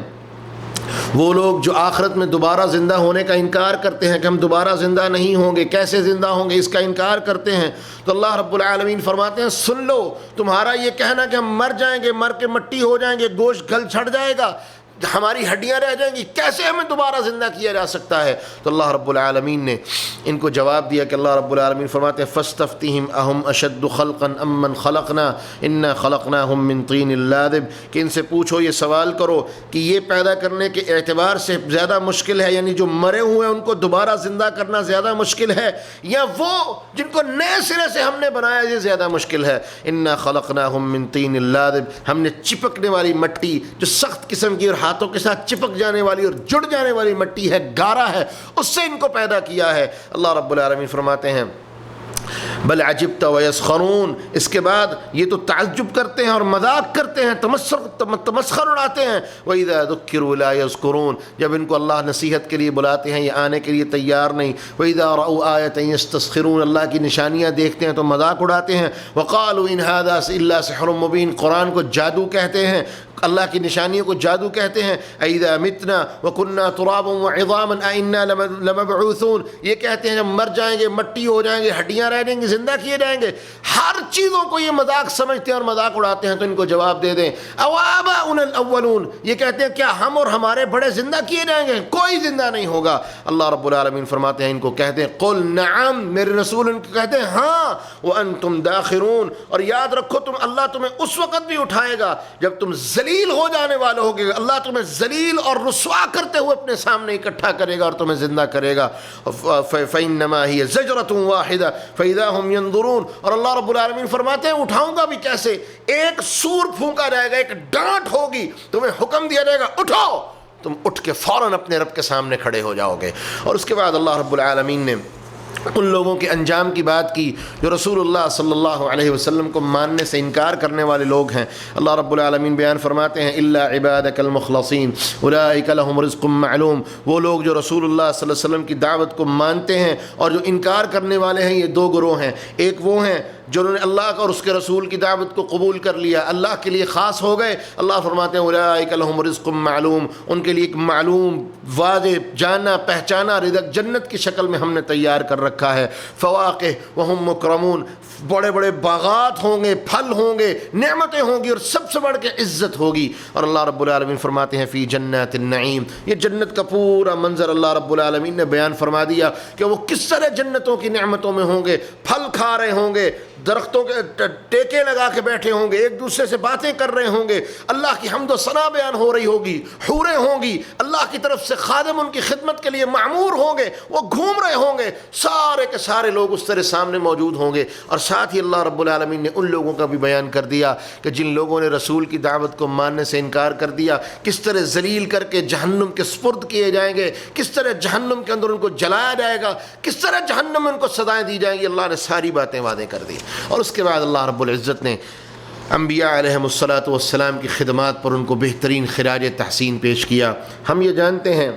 وہ لوگ جو آخرت میں دوبارہ زندہ ہونے کا انکار کرتے ہیں کہ ہم دوبارہ زندہ نہیں ہوں گے، کیسے زندہ ہوں گے، اس کا انکار کرتے ہیں، تو اللہ رب العالمین فرماتے ہیں سن لو، تمہارا یہ کہنا کہ ہم مر جائیں گے، مر کے مٹی ہو جائیں گے، گوشت گل چھڑ جائے گا، ہماری ہڈیاں رہ جائیں گی، کیسے ہمیں دوبارہ زندہ کیا جا سکتا ہے؟ تو اللہ رب العالمین نے ان کو جواب دیا کہ اللہ رب العالمین فرماتے ہیں فاستفتہم اہم اشد خلقا ام من خلقنا انا خلقناہم من طین لازب، کہ ان سے پوچھو، یہ سوال کرو کہ یہ پیدا کرنے کے اعتبار سے زیادہ مشکل ہے، یعنی جو مرے ہوئے ہیں ان کو دوبارہ زندہ کرنا زیادہ مشکل ہے، یا وہ جن کو نئے سرے سے ہم نے بنایا یہ زیادہ مشکل ہے؟ انا خلقناہم من طین لازب، ہم نے چپکنے والی مٹی جو سخت قسم کی اور ہاتھوں کے ساتھ چپک جانے والی اور جڑ جانے والی مٹی ہے، گارا ہے، اس سے ان کو پیدا کیا ہے۔ اللہ رب العالمین فرماتے ہیں بل عجبت ویسخرون، اس کے بعد یہ تو تعجب کرتے ہیں اور مذاق کرتے ہیں، تمسخر اڑاتے ہیں۔ وَإِذَا ذُكِّرُوا لَا يَذْكُرُونَ، جب ان کو اللہ نصیحت کے لیے بلاتے ہیں یہ آنے کے لیے تیار نہیں۔ وَإِذَا رَأُوا آيَةً يَسْتَسْخِرُونَ، اللہ کی نشانیاں دیکھتے ہیں تو مذاق اڑاتے ہیں۔ وَقَالُوا إِنْ هَذَا إِلَّا سِحْرٌ مُبِينٌ، قرآن کو جادو کہتے ہیں، اللہ کی نشانیوں کو جادو کہتے ہیں۔ اَإِذَا مِتْنَا وَكُنَّا تُرَابًا وَعِظَامًا أَإِنَّا لَمَبْعُوثُونَ، یہ کہتے ہیں جب مر جائیں گے، مٹی ہو جائیں گے، ہڈیاں رہ جائیں گی، زندہ کیے جائیں گے۔ ہر چیزوں کو یہ مذاق سمجھتے ہیں اور مذاق اڑاتے ہیں، تو ان کو جواب دے دیں أَوَآبَاؤُنَا الْأَوَّلُونَ، یہ کہتے ہیں کیا ہم اور ہمارے بڑے زندہ کیے جائیں گے؟ کوئی زندہ نہیں ہوگا۔ اللہ رب العالمین فرماتے ہیں ان کو کہتے ہیں قُلْ نَعَمْ، میرے رسول ان کو کہتے ہیں ہاں، وَأَنْتُمْ دَاخِرُونَ، اور یاد رکھو اللہ تمہیں اس وقت بھی اٹھائے گا جب تم ذلیل ہو جانے والے ہوگے، اللہ تمہیں ذلیل اور رسوا کرتے ہوئے اپنے سامنے اکٹھا کرے گا اور تمہیں زندہ کرے گا۔ فَإِنَّمَا هِيَ زَجْرَةٌ وَاحِدَةٌ فَإِذَا هُمْ يَنظُرُونَ، اور اللہ رب العالمین فرماتے ہیں اٹھاؤں گا بھی کیسے؟ ایک سور پھونکا جائے گا، ایک ڈانٹ ہوگی، تمہیں حکم دیا جائے گا اٹھو، تم اٹھ کے فوراً اپنے رب کے سامنے کھڑے ہو جاؤ گے۔ اور اس کے بعد اللہ رب العالمین نے ان لوگوں کے انجام کی بات کی جو رسول اللہ صلی اللہ علیہ وسلم کو ماننے سے انکار کرنے والے لوگ ہیں۔ اللہ رب العالمین بیان فرماتے ہیں الا عبادک المخلصین اولئک لهم رزق معلوم، وہ لوگ جو رسول اللہ صلی اللہ علیہ وسلم کی دعوت کو مانتے ہیں اور جو انکار کرنے والے ہیں، یہ دو گروہ ہیں۔ ایک وہ ہیں جنہوں نے اللہ کا اور اس کے رسول کی دعوت کو قبول کر لیا، اللہ کے لیے خاص ہو گئے۔ اللہ فرماتے ہیں اولئک لهم رزق معلوم، ان کے لیے ایک معلوم، واضح، جانا پہچانا رزق جنت کی شکل میں ہم نے تیار کر رکھا ہے۔ فواکہ وہم مکرمون، بڑے بڑے باغات ہوں گے، پھل ہوں گے، نعمتیں ہوں گی، اور سب سے بڑھ کے عزت ہوگی۔ اور اللہ رب العالمین فرماتے ہیں فی جنات النعیم، یہ جنت کا پورا منظر اللہ رب العالمین نے بیان فرما دیا کہ وہ کس طرح جنتوں کی نعمتوں میں ہوں گے، پھل کھا رہے ہوں گے، درختوں کے ٹیکے لگا کے بیٹھے ہوں گے، ایک دوسرے سے باتیں کر رہے ہوں گے، اللہ کی حمد و ثنا بیان ہو رہی ہوگی، حوریں ہوں گی، اللہ کی طرف سے خادم ان کی خدمت کے لیے معمور ہوں گے، وہ گھوم رہے ہوں گے، سارے کے سارے لوگ اس طرح سامنے موجود ہوں گے۔ اور ساتھ ہی اللہ رب العالمین نے ان لوگوں کا بھی بیان کر دیا کہ جن لوگوں نے رسول کی دعوت کو ماننے سے انکار کر دیا، کس طرح ذلیل کر کے جہنم کے سپرد کیے جائیں گے، کس طرح جہنم کے اندر ان کو جلایا جائے گا، کس طرح جہنم میں ان کو سزائیں دی جائیں گی۔ اللہ نے ساری باتیں وعدے کر دی۔ اور اس کے بعد اللہ رب العزت نے انبیاء علیہم الصلاۃ والسلام کی خدمات پر ان کو بہترین خراج تحسین پیش کیا۔ ہم یہ جانتے ہیں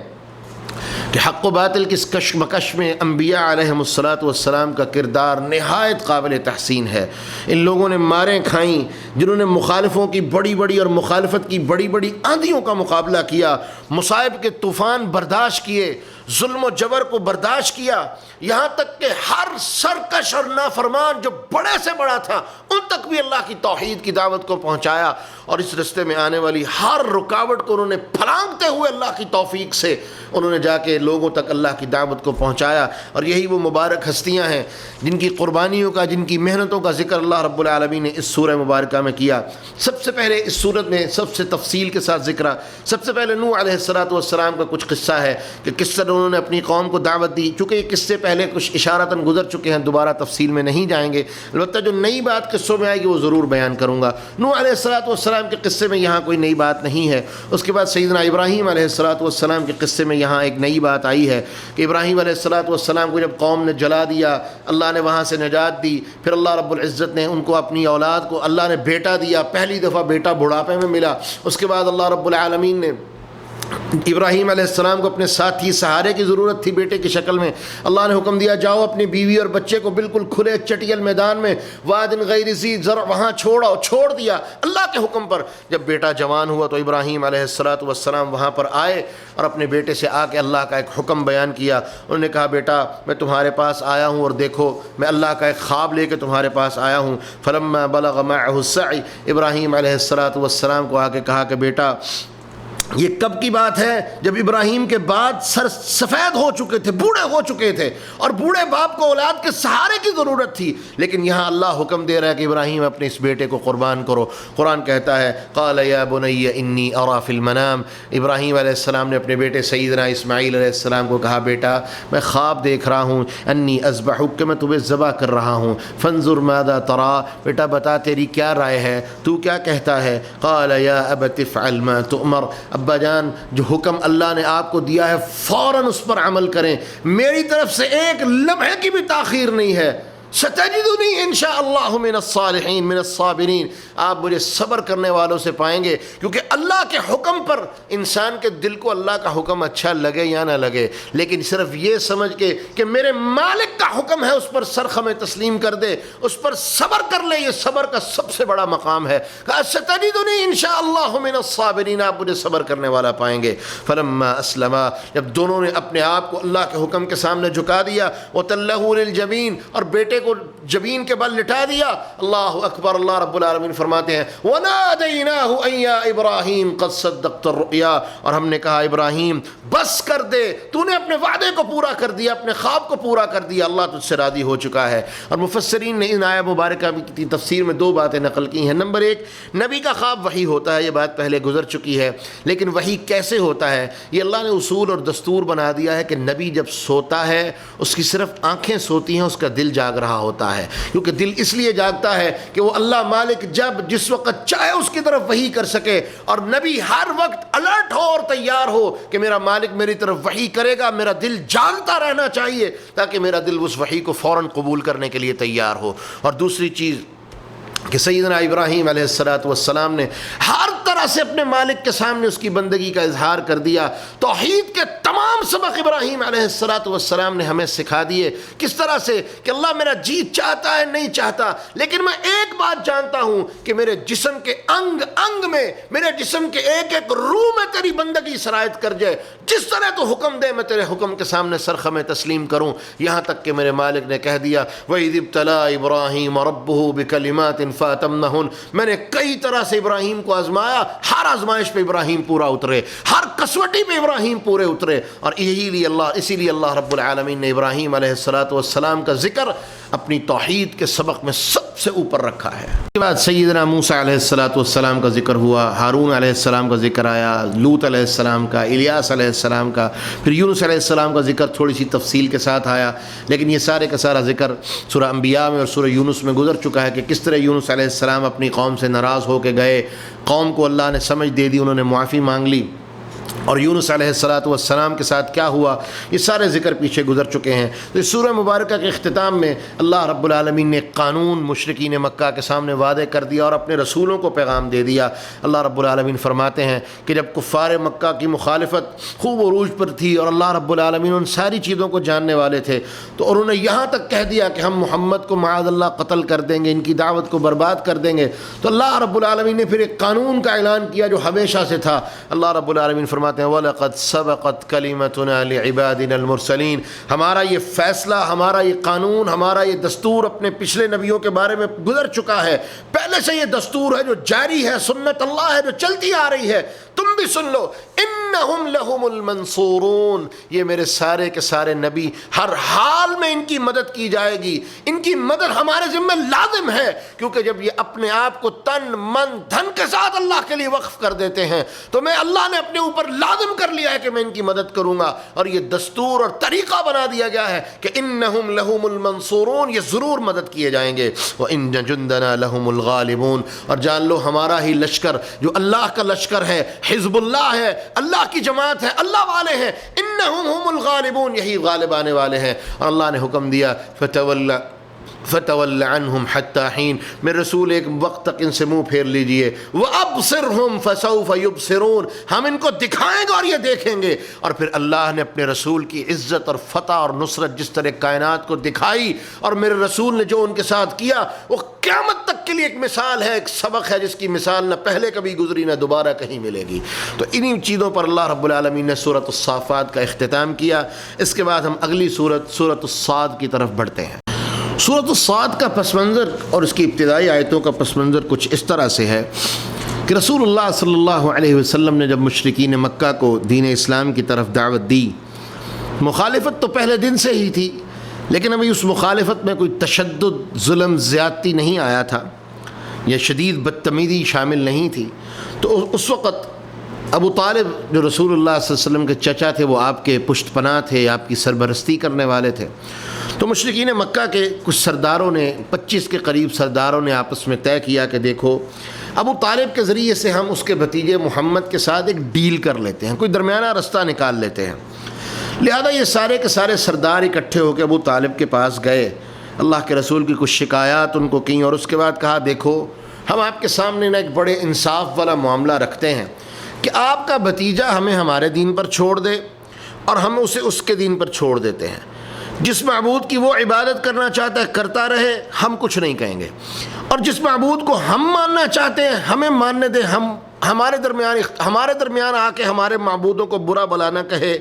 کہ حق و باطل کی اس کشمکش میں انبیاء علیہم الصلاۃ والسلام کا کردار نہایت قابل تحسین ہے۔ ان لوگوں نے ماریں کھائیں، جنہوں نے مخالفوں کی بڑی بڑی اور مخالفت کی بڑی بڑی آندھیوں کا مقابلہ کیا، مصائب کے طوفان برداشت کیے، ظلم و جبر کو برداشت کیا، یہاں تک کہ ہر سرکش اور نافرمان جو بڑے سے بڑا تھا ان تک بھی اللہ کی توحید کی دعوت کو پہنچایا، اور اس رستے میں آنے والی ہر رکاوٹ کو انہوں نے پھلانگتے ہوئے اللہ کی توفیق سے انہوں نے جا کے لوگوں تک اللہ کی دعوت کو پہنچایا، اور یہی وہ مبارک ہستیاں ہیں جن کی قربانیوں کا، جن کی محنتوں کا ذکر اللہ رب العالمین نے اس سورہ مبارکہ میں کیا۔ سب سے پہلے اس سورت میں سب سے تفصیل کے ساتھ ذکر، سب سے پہلے نوح علیہ السلام کا کچھ قصہ ہے کہ کس طرح انہوں نے اپنی قوم کو دعوت دی۔ چونکہ یہ قصے پہلے کچھ اشارتاً گزر چکے ہیں، دوبارہ تفصیل میں نہیں جائیں گے، البتہ جو نئی بات قصوں میں آئے گی وہ ضرور بیان کروں گا۔ نوح علیہ السلام کے قصے میں یہاں کوئی نئی بات نہیں ہے۔ اس کے بعد سیدنا ابراہیم علیہ السلام کے قصے میں یہاں ایک نئی بات آئی ہے کہ ابراہیم علیہ السلام کو جب قوم نے جلا دیا، اللہ نے وہاں سے نجات دی، پھر اللہ رب العزت نے ان کو اپنی اولاد کو اللہ نے بیٹا دیا، پہلی دفعہ بیٹا بڑھاپے میں ملا۔ اس کے بعد اللہ رب العالمین نے ابراہیم علیہ السلام کو اپنے ساتھی سہارے کی ضرورت تھی بیٹے کی شکل میں، اللہ نے حکم دیا جاؤ اپنی بیوی اور بچے کو بالکل کھلے چٹیل میدان میں واد غیر ذی زرع وہاں چھوڑ دیا اللہ کے حکم پر۔ جب بیٹا جوان ہوا تو ابراہیم علیہ السلام وہاں پر آئے اور اپنے بیٹے سے آ کے اللہ کا ایک حکم بیان کیا۔ انہوں نے کہا بیٹا میں تمہارے پاس آیا ہوں اور دیکھو میں اللہ کا ایک خواب لے کے تمہارے پاس آیا ہوں۔ فلما بلغ معه السعی، ابراہیم علیہ السلام کو آ کے کہا کہ بیٹا یہ کب کی بات ہے؟ جب ابراہیم کے بعد سر سفید ہو چکے تھے، بوڑھے ہو چکے تھے، اور بوڑھے باپ کو اولاد کے سہارے کی ضرورت تھی، لیکن یہاں اللہ حکم دے رہا ہے کہ ابراہیم اپنے اس بیٹے کو قربان کرو۔ قرآن کہتا ہے قال یا بنی انی ارى فی المنام، ابراہیم علیہ السلام نے اپنے بیٹے سیدنا اسماعیل علیہ السلام کو کہا بیٹا میں خواب دیکھ رہا ہوں، انی اذبحک کہ میں تمہیں ذبح کر رہا ہوں، فانظر ماذا ترى، بیٹا بتا تیری کیا رائے ہے، تو کیا کہتا ہے؟ قال یا ابت افعل ما تؤمر، ابا جان جو حکم اللہ نے آپ کو دیا ہے فوراً اس پر عمل کریں، میری طرف سے ایک لمحے کی بھی تاخیر نہیں ہے۔ ستجدنی انشاءاللہ من الصالحین من الصابرین، آپ مجھے صبر کرنے والوں سے پائیں گے، کیونکہ اللہ کے حکم پر انسان کے دل کو اللہ کا حکم اچھا لگے یا نہ لگے، لیکن صرف یہ سمجھ کے کہ میرے مالک کا حکم ہے اس پر سرخم تسلیم کر دے، اس پر صبر کر لے، یہ صبر کا سب سے بڑا مقام ہے۔ کہا ستجدنی انشاءاللہ من الصابرین، آپ مجھے صبر کرنے والا پائیں گے۔ فلما اسلما، جب دونوں نے اپنے آپ کو اللہ کے حکم کے سامنے جھکا دیا، وتلہ للجبین، اور بیٹے کو جبین کے بل لٹا دیا، اللہ اکبر، اللہ رب العالمین فرماتے ہیں وَنَادَيْنَاهُ أَن يَا إِبْرَاهِيمُ قَدْ صَدَّقْتَ الرُّؤْيَا، اور ہم نے کہا ابراہیم بس کر دے، تو نے اپنے وعدے کو پورا کر دیا، اپنے خواب کو پورا کر دیا، اللہ تجھ سے راضی ہو چکا ہے۔ اور مفسرین نے ان آیہ مبارکہ کی تفسیر میں دو باتیں نقل کی ہیں۔ نمبر ایک، نبی کا خواب وحی ہوتا ہے، یہ بات پہلے گزر چکی ہے، لیکن وحی کیسے ہوتا ہے یہ اللہ نے اصول اور دستور بنا دیا ہے کہ نبی جب سوتا ہے اس کی صرف آنکھیں سوتی ہیں، اس کا دل جاگ رہا ہوتا ہے، کیونکہ دل اس لیے جاگتا ہے کہ وہ اللہ مالک جب جس وقت چاہے اس کی طرف وحی کر سکے، اور نبی ہر وقت الرٹ ہو اور تیار ہو کہ میرا مالک میری طرف وحی کرے گا، میرا دل جاگتا رہنا چاہیے تاکہ میرا دل اس وحی کو فوراً قبول کرنے کے لیے تیار ہو۔ اور دوسری چیز کہ سیدنا ابراہیم علیہ السلام نے ہر طرح سے اپنے مالک کے سامنے اس کی بندگی کا اظہار کر دیا۔ توحید کے تمام سبق ابراہیم علیہ السلام نے ہمیں سکھا دیے، کس طرح سے کہ اللہ میرا جی چاہتا ہے نہیں چاہتا، لیکن میں ایک بات جانتا ہوں کہ میرے جسم کے انگ انگ میں، میرے جسم کے ایک ایک روح میں تیری بندگی سرایت کر جائے، جس طرح تو حکم دے میں تیرے حکم کے سامنے سرخم تسلیم کروں۔ یہاں تک کہ میرے مالک نے کہہ دیا وَإِذِ ابْتَلَىٰ إِبْرَاهِيمَ رَبُّهُ بِكَلِمَاتٍ فَأَتَمَّهُنَّ، میں نے کئی طرح سے ابراہیم کو آزمایا، ہر آزمائش پہ ابراہیم پورا اترے، ہر کسوٹی پہ ابراہیم پورے اترے، اور اسی لیے اللہ رب العالمین نے ابراہیم علیہ السلام کا ذکر اپنی توحید کے سبق میں سب سے اوپر رکھا ہے۔ اس کے بعد سیدنا موسیٰ علیہ السلام کا ذکر ہوا، ہارون علیہ السلام کا ذکر آیا، لوط علیہ السلام کا، الیاس علیہ السلام کا، پھر یونس علیہ السلام کا ذکر تھوڑی سی تفصیل کے ساتھ آیا، لیکن یہ سارے کا سارا ذکر سورہ انبیاء میں اور سورہ یونس میں گزر چکا ہے کہ کس طرح یونس علیہ السلام اپنی قوم سے ناراض ہو کے گئے، قوم کو اللہ نے سمجھ دے دی، انہوں نے معافی مانگ لی، اور یونس علیہ السلام کے ساتھ کیا ہوا یہ سارے ذکر پیچھے گزر چکے ہیں۔ تو اس سورہ مبارکہ کے اختتام میں اللہ رب العالمین نے قانون مشرکین مکہ کے سامنے وعدے کر دیا اور اپنے رسولوں کو پیغام دے دیا۔ اللہ رب العالمین فرماتے ہیں کہ جب کفار مکہ کی مخالفت خوب عروج پر تھی اور اللہ رب العالمین ان ساری چیزوں کو جاننے والے تھے، تو انہوں نے یہاں تک کہہ دیا کہ ہم محمد کو معاذ اللہ قتل کر دیں گے، ان کی دعوت کو برباد کر دیں گے، تو اللہ رب العالمین نے پھر ایک قانون کا اعلان کیا جو ہمیشہ سے تھا۔ اللہ رب العالمین فرماتے ہیں وَلَقَدْ سَبَقَتْ كَلِمَتُنَا لِعِبَادِنَا الْمُرْسَلِينَ، ہمارا یہ فیصلہ، ہمارا یہ قانون، ہمارا یہ دستور اپنے پچھلے نبیوں کے بارے میں گزر چکا ہے، پہلے سے یہ دستور ہے جو جاری ہے، سنت اللہ ہے جو چلتی آ رہی ہے، تم بھی سن لو، ان انہم لہم المنصورون، یہ میرے سارے کے سارے نبی ہر حال میں ان کی مدد کی جائے گی، ان کی مدد ہمارے ذمہ لازم ہے، کیونکہ جب یہ اپنے آپ کو تن من دھن کے ساتھ اللہ کے لیے وقف کر دیتے ہیں تو میں اللہ نے اپنے اوپر لازم کر لیا ہے کہ میں ان کی مدد کروں گا، اور یہ دستور اور طریقہ بنا دیا گیا ہے کہ انہم لہم المنصورون، یہ ضرور مدد کیے جائیں گے، وَإِنَّ جُنْدَنَا لَهُمُ الْغَالِبُونَ، اور جان لو ہمارا ہی لشکر جو اللہ کا لشکر ہے، حزب اللہ ہے، اللہ کی جماعت ہے، اللہ والے ہیں، انہم ہم الغالبون، یہی غالب آنے والے ہیں۔ اور اللہ نے حکم دیا فتول عنہم حتی حین، میرے رسول ایک وقت تک ان سے منہ پھیر لیجئے، وابصرہم فسوف یبصرون، ہم ان کو دکھائیں گے اور یہ دیکھیں گے۔ اور پھر اللہ نے اپنے رسول کی عزت اور فتح اور نصرت جس طرح کائنات کو دکھائی، اور میرے رسول نے جو ان کے ساتھ کیا وہ قیامت تک کے لیے ایک مثال ہے، ایک سبق ہے جس کی مثال نہ پہلے کبھی گزری نہ دوبارہ کہیں ملے گی۔ تو انہی چیزوں پر اللہ رب العالمین نے سورۃ الصافات کا اختتام کیا۔ اس کے بعد ہم اگلی سورۃ الصاد کی طرف بڑھتے ہیں۔ سورۃ الصاد کا پس منظر اور اس کی ابتدائی آیتوں کا پس منظر کچھ اس طرح سے ہے کہ رسول اللہ صلی اللہ علیہ وسلم نے جب مشرکین مکہ کو دین اسلام کی طرف دعوت دی، مخالفت تو پہلے دن سے ہی تھی، لیکن ابھی اس مخالفت میں کوئی تشدد، ظلم، زیادتی نہیں آیا تھا یا شدید بدتمیزی شامل نہیں تھی۔ تو اس وقت ابو طالب جو رسول اللہ صلی اللہ علیہ وسلم کے چچا تھے، وہ آپ کے پشت پناہ تھے، آپ کی سرپرستی کرنے والے تھے۔ تو مشرکین مکہ کے کچھ سرداروں نے، 25 کے قریب سرداروں نے آپس میں طے کیا کہ دیکھو ابو طالب کے ذریعے سے ہم اس کے بھتیجے محمد کے ساتھ ایک ڈیل کر لیتے ہیں، کوئی درمیانہ رستہ نکال لیتے ہیں۔ لہذا یہ سارے کے سارے سردار اکٹھے ہو کے ابو طالب کے پاس گئے، اللہ کے رسول کی کچھ شکایات ان کو کیں، اور اس کے بعد کہا دیکھو ہم آپ کے سامنے ایک بڑے انصاف والا معاملہ رکھتے ہیں کہ آپ کا بھتیجا ہمیں ہمارے دین پر چھوڑ دے اور ہم اسے اس کے دین پر چھوڑ دیتے ہیں، جس معبود کی وہ عبادت کرنا چاہتا ہے کرتا رہے، ہم کچھ نہیں کہیں گے، اور جس معبود کو ہم ماننا چاہتے ہیں ہمیں ماننے دیں، ہم ہمارے درمیان آ کے ہمارے معبودوں کو برا بلا نہ کہے،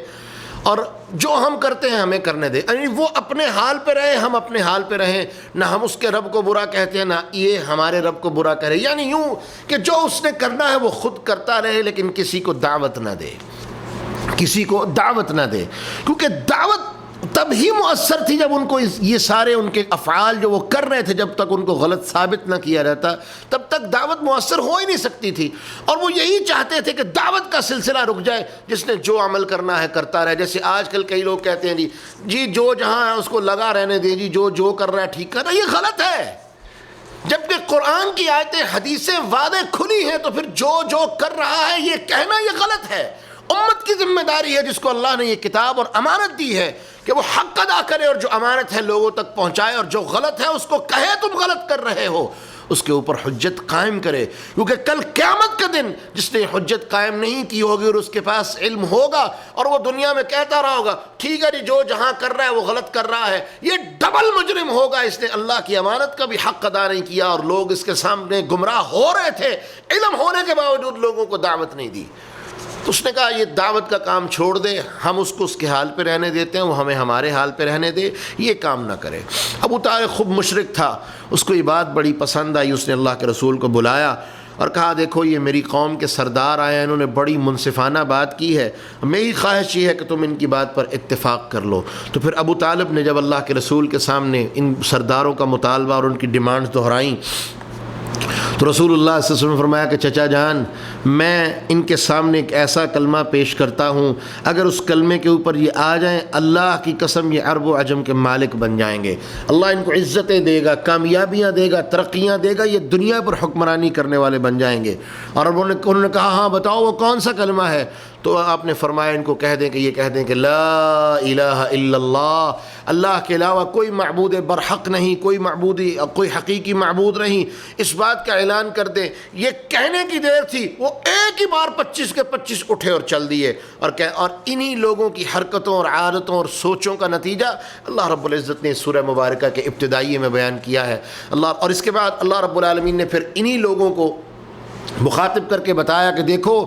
اور جو ہم کرتے ہیں ہمیں کرنے دے، یعنی وہ اپنے حال پہ رہے، ہم اپنے حال پہ رہیں، نہ ہم اس کے رب کو برا کہتے ہیں نہ یہ ہمارے رب کو برا کرے، یعنی یوں کہ جو اس نے کرنا ہے وہ خود کرتا رہے لیکن کسی کو دعوت نہ دے، کسی کو دعوت نہ دے، کیونکہ دعوت تب ہی مؤثر تھی جب ان کو یہ سارے ان کے افعال جو وہ کر رہے تھے جب تک ان کو غلط ثابت نہ کیا جاتا تب تک دعوت مؤثر ہو ہی نہیں سکتی تھی، اور وہ یہی چاہتے تھے کہ دعوت کا سلسلہ رک جائے، جس نے جو عمل کرنا ہے کرتا رہے۔ جیسے آج کل کئی لوگ کہتے ہیں جی جو جہاں ہے اس کو لگا رہنے دیں، جی جو کر رہا ہے ٹھیک کر رہا ہے، یہ غلط ہے۔ جبکہ قرآن کی آیتیں حدیثیں واضح کھلی ہیں تو پھر جو کر رہا ہے یہ کہنا یہ غلط ہے۔ امت کی ذمہ داری ہے جس کو اللہ نے یہ کتاب اور امانت دی ہے کہ وہ حق ادا کرے اور جو امانت ہے لوگوں تک پہنچائے، اور جو غلط ہے اس کو کہے تم غلط کر رہے ہو، اس کے اوپر حجت قائم کرے، کیونکہ کل قیامت کے دن جس نے حجت قائم نہیں کی ہوگی اور اس کے پاس علم ہوگا اور وہ دنیا میں کہتا رہا ہوگا ٹھیک ہے جی جو جہاں کر رہا ہے وہ غلط کر رہا ہے، یہ ڈبل مجرم ہوگا، اس نے اللہ کی امانت کا بھی حق ادا نہیں کیا اور لوگ اس کے سامنے گمراہ ہو رہے تھے، علم ہونے کے باوجود لوگوں کو دعوت نہیں دی۔ تو اس نے کہا یہ دعوت کا کام چھوڑ دے، ہم اس کو اس کے حال پہ رہنے دیتے ہیں، وہ ہمیں ہمارے حال پہ رہنے دے، یہ کام نہ کرے۔ ابو طالب خود مشرک تھا، اس کو یہ بات بڑی پسند آئی، اس نے اللہ کے رسول کو بلایا اور کہا دیکھو یہ میری قوم کے سردار آئے ہیں، انہوں نے بڑی منصفانہ بات کی ہے، میری خواہش یہ ہے کہ تم ان کی بات پر اتفاق کر لو۔ تو پھر ابو طالب نے جب اللہ کے رسول کے سامنے ان سرداروں کا مطالبہ اور ان کی ڈیمانڈز دہرائیں تو رسول اللہ صلی اللہ علیہ وسلم نے فرمایا کہ چچا جان میں ان کے سامنے ایک ایسا کلمہ پیش کرتا ہوں، اگر اس کلمے کے اوپر یہ آ جائیں اللہ کی قسم یہ عرب و عجم کے مالک بن جائیں گے، اللہ ان کو عزتیں دے گا، کامیابیاں دے گا، ترقیاں دے گا، یہ دنیا پر حکمرانی کرنے والے بن جائیں گے۔ اور انہوں نے کہا ہاں بتاؤ وہ کون سا کلمہ ہے؟ تو آپ نے فرمایا ان کو کہہ دیں کہ یہ کہہ دیں کہ لا الہ الا اللہ، اللہ کے علاوہ کوئی معبود برحق نہیں، کوئی حقیقی معبود نہیں، اس بات کا اعلان کر دیں۔ یہ کہنے کی دیر تھی، وہ ایک ہی بار 25 کے 25 اٹھے اور چل دیے، اور انہی لوگوں کی حرکتوں اور عادتوں اور سوچوں کا نتیجہ اللہ رب العزت نے سورہ مبارکہ کے ابتدائیے میں بیان کیا ہے۔ اور اس کے بعد اللہ رب العالمین نے پھر انہی لوگوں کو مخاطب کر کے بتایا کہ دیکھو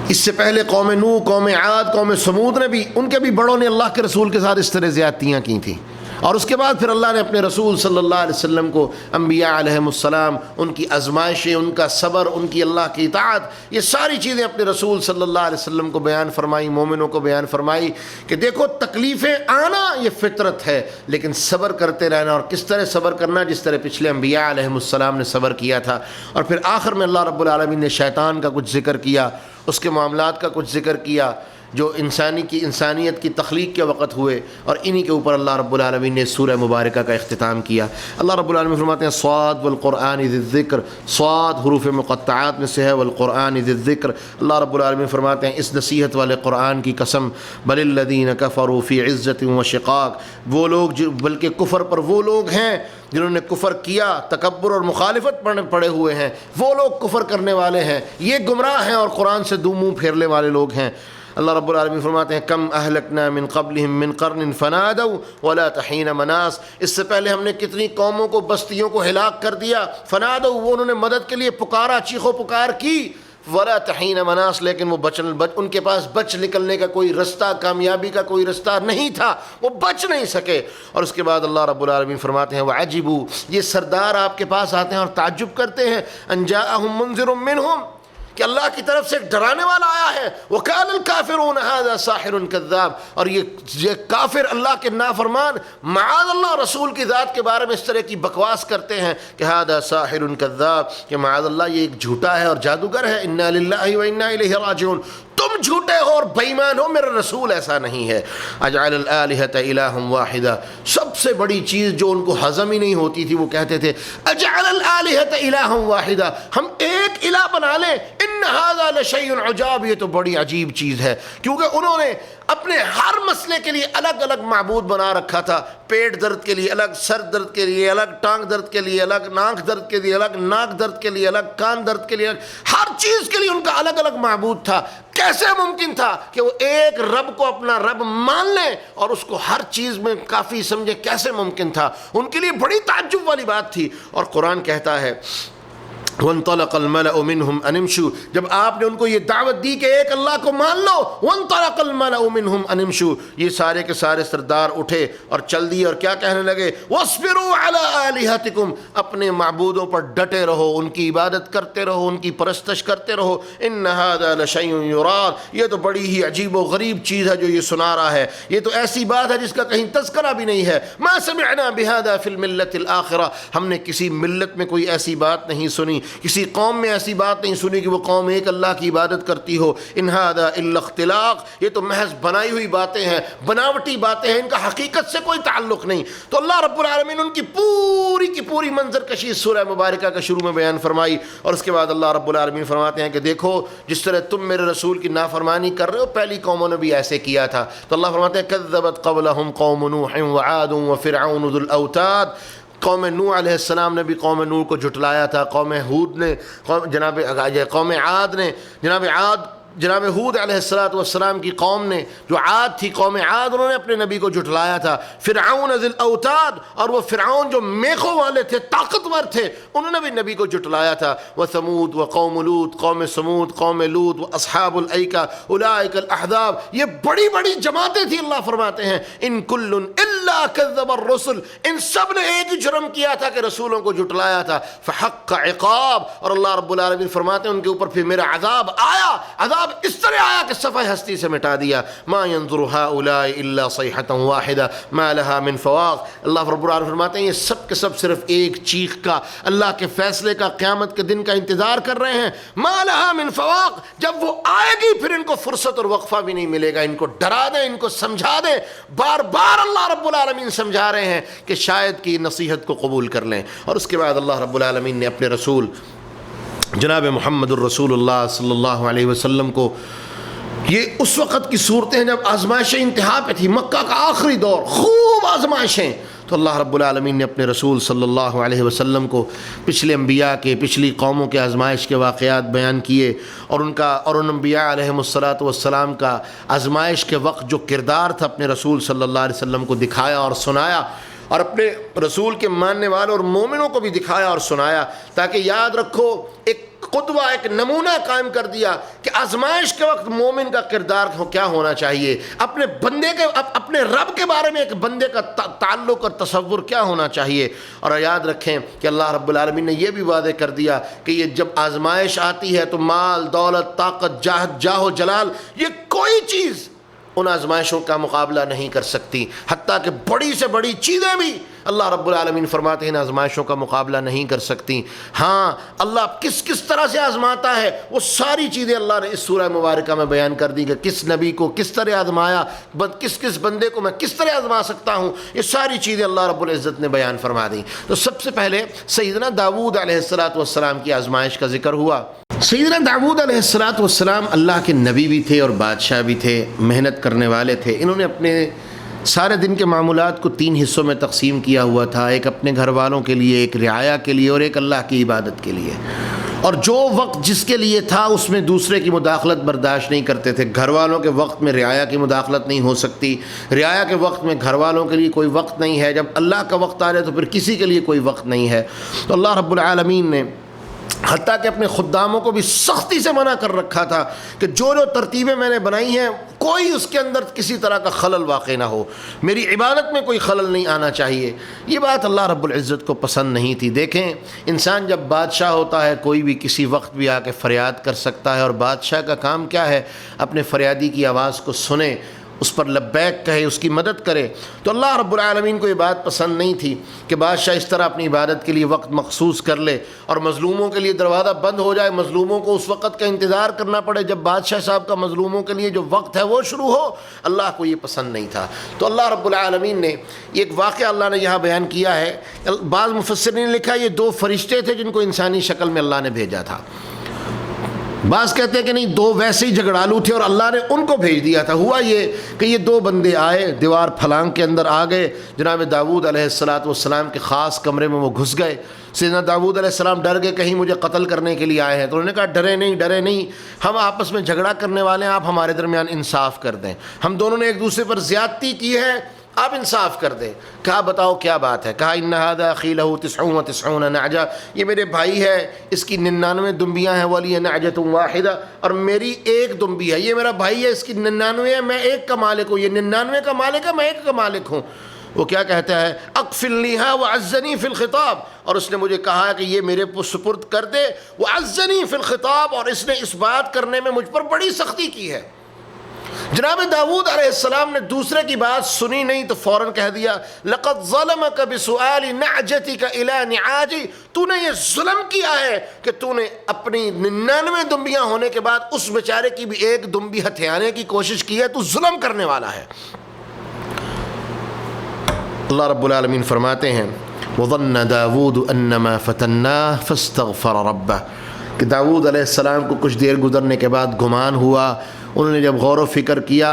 اس سے پہلے قوم نوح، قوم عاد، قوم سمود نے بھی، ان کے بھی بڑوں نے اللہ کے رسول کے ساتھ اس طرح زیادتیاں کی تھیں، اور اس کے بعد پھر اللہ نے اپنے رسول صلی اللہ علیہ وسلم کو انبیاء علیہم السلام، ان کی آزمائشیں، ان کا صبر، ان کی اللہ کی اطاعت، یہ ساری چیزیں اپنے رسول صلی اللہ علیہ وسلم کو بیان فرمائی، مومنوں کو بیان فرمائی کہ دیکھو تکلیفیں آنا یہ فطرت ہے، لیکن صبر کرتے رہنا، اور کس طرح صبر کرنا، جس طرح پچھلے انبیاء علیہم السلام نے صبر کیا تھا۔ اور پھر آخر میں اللہ رب العالمین نے شیطان کا کچھ ذکر کیا، اس کے معاملات کا کچھ ذکر کیا جو انسانیت کی تخلیق کے وقت ہوئے، اور انہی کے اوپر اللہ رب العالمین نے سورہ مبارکہ کا اختتام کیا۔ اللہ رب العالمین فرماتے ہیں صاد والقرآن ذی الذکر، صاد حروف مقطعات میں سے ہے، والقرآن ذی الذکر، اللہ رب العالمین فرماتے ہیں اس نصیحت والے قرآن کی قسم، بل الذین کفروا فی عزت و شقاق، وہ لوگ بلکہ کفر پر وہ لوگ ہیں جنہوں نے کفر کیا، تکبر اور مخالفت پڑے ہوئے ہیں، وہ لوگ کفر کرنے والے ہیں، یہ گمراہ ہیں اور قرآن سے منہ پھیرنے والے لوگ ہیں۔ اللہ رب العالمین فرماتے ہیں کم اہلکنا من قبلہم من قرن فنادوا ولا تحین مناس، اس سے پہلے ہم نے کتنی قوموں کو، بستیوں کو ہلاک کر دیا، فنادوا وہ انہوں نے مدد کے لیے پکارا، چیخ و پکار کی، ولا تحین مناس لیکن وہ ان کے پاس بچ نکلنے کا کوئی رستہ، کامیابی کا کوئی رستہ نہیں تھا، وہ بچ نہیں سکے۔ اور اس کے بعد اللہ رب العالمین فرماتے ہیں وعجبوا، یہ سردار آپ کے پاس آتے ہیں اور تعجب کرتے ہیں، ان جاءہم منذر منہم، کہ اللہ کی طرف سے ایک ڈرانے والا آیا ہے، وَقَالَ الْكَافِرُونَ هَذَا سَاحِرٌ كَذَّابٌ، اور یہ کافر اللہ کے نافرمان معاذ اللہ رسول کی ذات کے بارے میں اس طرح کی بکواس کرتے ہیں کہ هَذَا سَاحِرٌ كَذَّابٌ، کہ معاذ اللہ یہ ایک جھوٹا ہے اور جادوگر ہے، اِنَّا لِلَّهِ وَإِنَّا إِلَيْهِ راجعون، تم جھوٹے ہو اور بے ایمان ہو، میرا رسول ایسا نہیں ہے۔ اجعل الآلہۃ الہا واحدا، سب سے بڑی چیز جو ان کو ہضم ہی نہیں ہوتی تھی، وہ کہتے تھے اجعل الآلہۃ الہا واحدا، ہم ایک الہ بنا لیں، ان ھذا لشیء عجاب، یہ تو بڑی عجیب چیز ہے، کیونکہ انہوں نے اپنے ہر مسئلے کے لیے الگ الگ معبود بنا رکھا تھا، پیٹ درد کے لیے الگ، سر درد کے لیے الگ، ٹانگ درد کے لیے الگ، ناک درد کے لیے الگ، ناک درد کے لیے الگ، کان درد کے لیے الگ، ہر چیز کے لیے ان کا الگ الگ معبود تھا۔ کیسے ممکن تھا کہ وہ ایک رب کو اپنا رب مان لیں اور اس کو ہر چیز میں کافی سمجھے؟ کیسے ممکن تھا؟ ان کے لیے بڑی تعجب والی بات تھی۔ اور قرآن کہتا ہے وَانطَلَقَ الْمَلَأُ مِنْهُمْ أَنِ امْشُوا، جب آپ نے ان کو یہ دعوت دی کہ ایک اللہ کو مان لو، وَانطَلَقَ الْمَلَأُ مِنْهُمْ أَنِ امْشُوا، یہ سارے کے سارے سردار اٹھے اور چل دیے، اور کیا کہنے لگے؟ وَاصْبِرُوا عَلَىٰ آلِهَتِكُمْ، اپنے معبودوں پر ڈٹے رہو، ان کی عبادت کرتے رہو، ان کی پرستش کرتے رہو، إِنَّ هَذَا لَشَيْءٌ يُرَادُ، یہ تو بڑی ہی عجیب و غریب چیز ہے جو یہ سنا رہا ہے، یہ تو ایسی بات ہے جس کا کہیں تذکرہ بھی نہیں ہے۔ مَا سَمِعْنَا بِهَذَا فِي الْمِلَّةِ الْآخِرَةِ، ہم نے کسی ملت میں کوئی ایسی بات نہیں سنی، کسی قوم میں ایسی بات نہیں سنی کہ وہ قوم ایک اللہ کی عبادت کرتی ہو۔ ان ھذا الا اختلاق، یہ تو محض بنائی ہوئی باتیں ہیں، بناوٹی باتیں ہیں، ان کا حقیقت سے کوئی تعلق نہیں۔ تو اللہ رب العالمین ان کی پوری منظر کشی سورہ مبارکہ کا شروع میں بیان فرمائی، اور اس کے بعد اللہ رب العالمین فرماتے ہیں کہ دیکھو جس طرح تم میرے رسول کی نافرمانی کر رہے ہو، پہلی قوموں نے بھی ایسے کیا تھا۔ تو اللہ فرماتے ہیں کذبت قبلہم قوم نوح وعاد وفرعون ذو الاوتاد، قوم نوح علیہ السلام نے بھی قوم نوح کو جھٹلایا تھا، قوم ہود نے، جناب عاد جناب ہود علیہ السلام کی قوم نے، جو عاد تھی، قوم عاد، انہوں نے اپنے نبی کو جھٹلایا تھا۔ فرعون ذی الاوتاد، اور وہ فرعون جو میخوں والے تھے، طاقتور تھے، انہوں نے بھی نبی کو جھٹلایا تھا۔ وثمود وقوم لوط، قوم سمود، قوم لوط، واصحاب الایکہ اولئک الاحزاب، یہ بڑی بڑی جماعتیں تھیں۔ اللہ فرماتے ہیں ان کل الا کذب الرسل، ان سب نے ایک ہی جرم کیا تھا کہ رسولوں کو جھٹلایا تھا۔ فحق عقاب، اور اللہ رب العالمین فرماتے ہیں ان کے اوپر پھر میرا عذاب آیا، عذاب اس طرح آیا کہ صفحہ ہستی سے مٹا دیا۔ ما ينظر هؤلاء الا صيحة واحدة ما لها من فواق، اللہ رب العالمین فرماتے ہیں یہ سب کے سب صرف ایک چیخ کا، اللہ کے فیصلے کا، قیامت کے دن کا انتظار کر رہے ہیں۔ ما لها من فواق، جب وہ آئے گی پھر ان کو فرصت اور وقفہ بھی نہیں ملے گا، ان کو ڈرا دیں، ان کو سمجھا دیں، بار بار اللہ رب العالمین سمجھا رہے ہیں کہ شاید کہ نصیحت کو قبول کر لیں۔ اور اس کے بعد اللہ رب العالمین نے اپنے رسول جناب محمد الرسول اللہ صلی اللہ علیہ وسلم کو، یہ اس وقت کی صورتیں جب آزمائشیں انتہا پہ تھی، مکہ کا آخری دور، خوب آزمائشیں، تو اللہ رب العالمین نے اپنے رسول صلی اللہ علیہ وسلم کو پچھلے انبیاء کے، پچھلی قوموں کے آزمائش کے واقعات بیان کیے، اور ان انبیاء علیہم السلام کا آزمائش کے وقت جو کردار تھا اپنے رسول صلی اللہ علیہ وسلم کو دکھایا اور سنایا، اور اپنے رسول کے ماننے والوں اور مومنوں کو بھی دکھایا اور سنایا، تاکہ یاد رکھو ایک قدوہ، ایک نمونہ قائم کر دیا کہ آزمائش کے وقت مومن کا کردار کیا ہونا چاہیے، اپنے بندے کے اپنے رب کے بارے میں ایک بندے کا تعلق اور تصور کیا ہونا چاہیے۔ اور یاد رکھیں کہ اللہ رب العالمین نے یہ بھی واضح کر دیا کہ یہ جب آزمائش آتی ہے تو مال، دولت، طاقت، جاہ و جلال، یہ کوئی چیز ان آزمائشوں کا مقابلہ نہیں کر سکتی، حتیٰ کہ بڑی سے بڑی چیزیں بھی اللہ رب العالمین فرماتے ہیں ان آزمائشوں کا مقابلہ نہیں کر سکتی۔ ہاں اللہ کس طرح سے آزماتا ہے وہ ساری چیزیں اللہ نے اس سورہ مبارکہ میں بیان کر دی کہ کس نبی کو کس طرح آزمایا، کس بندے کو میں کس طرح آزما سکتا ہوں، یہ ساری چیزیں اللہ رب العزت نے بیان فرما دی۔ تو سب سے پہلے سیدنا داؤد علیہ السلام کی آزمائش کا ذکر ہوا۔ سیدنا داؤد علیہ السلام اللہ کے نبی بھی تھے اور بادشاہ بھی تھے، محنت کرنے والے تھے۔ انہوں نے اپنے سارے دن کے معمولات کو 3 حصوں میں تقسیم کیا ہوا تھا، ایک اپنے گھر والوں کے لیے، ایک رعایا کے لیے اور ایک اللہ کی عبادت کے لیے۔ اور جو وقت جس کے لیے تھا اس میں دوسرے کی مداخلت برداشت نہیں کرتے تھے۔ گھر والوں کے وقت میں رعایا کی مداخلت نہیں ہو سکتی، رعایا کے وقت میں گھر والوں کے لیے کوئی وقت نہیں ہے، جب اللہ کا وقت آ جائے تو پھر کسی کے لیے کوئی وقت نہیں ہے۔ تو اللہ رب العالمین نے حتیٰ کہ اپنے خداموں کو بھی سختی سے منع کر رکھا تھا کہ جو ترتیبیں میں نے بنائی ہیں کوئی اس کے اندر کسی طرح کا خلل واقع نہ ہو، میری عبادت میں کوئی خلل نہیں آنا چاہیے۔ یہ بات اللہ رب العزت کو پسند نہیں تھی۔ دیکھیں انسان جب بادشاہ ہوتا ہے کوئی بھی کسی وقت بھی آ کے فریاد کر سکتا ہے، اور بادشاہ کا کام کیا ہے؟ اپنے فریادی کی آواز کو سنے، اس پر لبیک کہے، اس کی مدد کرے۔ تو اللہ رب العالمین کو یہ بات پسند نہیں تھی کہ بادشاہ اس طرح اپنی عبادت کے لیے وقت مخصوص کر لے اور مظلوموں کے لیے دروازہ بند ہو جائے، مظلوموں کو اس وقت کا انتظار کرنا پڑے جب بادشاہ صاحب کا مظلوموں کے لیے جو وقت ہے وہ شروع ہو۔ اللہ کو یہ پسند نہیں تھا۔ تو اللہ رب العالمین نے ایک واقعہ اللہ نے یہاں بیان کیا ہے۔ بعض مفسرین نے لکھا یہ 2 فرشتے تھے جن کو انسانی شکل میں اللہ نے بھیجا تھا۔ بعض کہتے ہیں کہ نہیں، 2 ویسے ہی جھگڑالو تھے اور اللہ نے ان کو بھیج دیا تھا۔ ہوا یہ کہ یہ 2 بندے آئے، دیوار پھلانگ کے اندر آ گئے، جناب داؤد علیہ السلام کے خاص کمرے میں وہ گھس گئے۔ سیدنا داؤد علیہ السلام ڈر گئے کہیں مجھے قتل کرنے کے لیے آئے ہیں، تو انہوں نے کہا ڈرے نہیں، ہم آپس میں جھگڑا کرنے والے ہیں، آپ ہمارے درمیان انصاف کر دیں، ہم دونوں نے ایک دوسرے پر زیادتی کی ہے، آپ انصاف کر دیں۔ کہا بتاؤ کیا بات ہے؟ کہا ان ھذا اخی لہ 99 نعجہ، یہ میرے بھائی ہے، اس کی 99 دمبیاں ہیں، ولی نعجۃ واحدہ، اور میری 1 دمبی ہے۔ یہ میرا بھائی ہے، اس کی 99 ہے، میں 1 کا مالک ہوں، یہ 99 کا مالک ہے، میں 1 کا مالک ہوں۔ وہ کیا کہتا ہے؟ اقفلنیھا وعزنی فی الخطاب، اور اس نے مجھے کہا کہ یہ میرے سپرد کر دے، وعزنی فی الخطاب، اور اس نے اس بات کرنے میں مجھ پر بڑی سختی کی ہے۔ جناب داؤد علیہ السلام نے دوسرے کی بات سنی نہیں تو فوراً کہہ دیا لقد ظلمک بسؤال نعجتک الی نعاجی، تو نے یہ ظلم کیا ہے کہ تو نے اپنی 99 دمبیاں ہونے کے بعد اس بیچارے کی بھی 1 دمبی ہتھیانے کی کوشش کی ہے، تو ظلم کرنے والا ہے۔ اللہ رب العالمین فرماتے ہیں وظن داود انما فتناه فاستغفر ربه، کہ داؤد علیہ السلام کو کچھ دیر گزرنے کے بعد گمان ہوا، انہوں نے جب غور و فکر کیا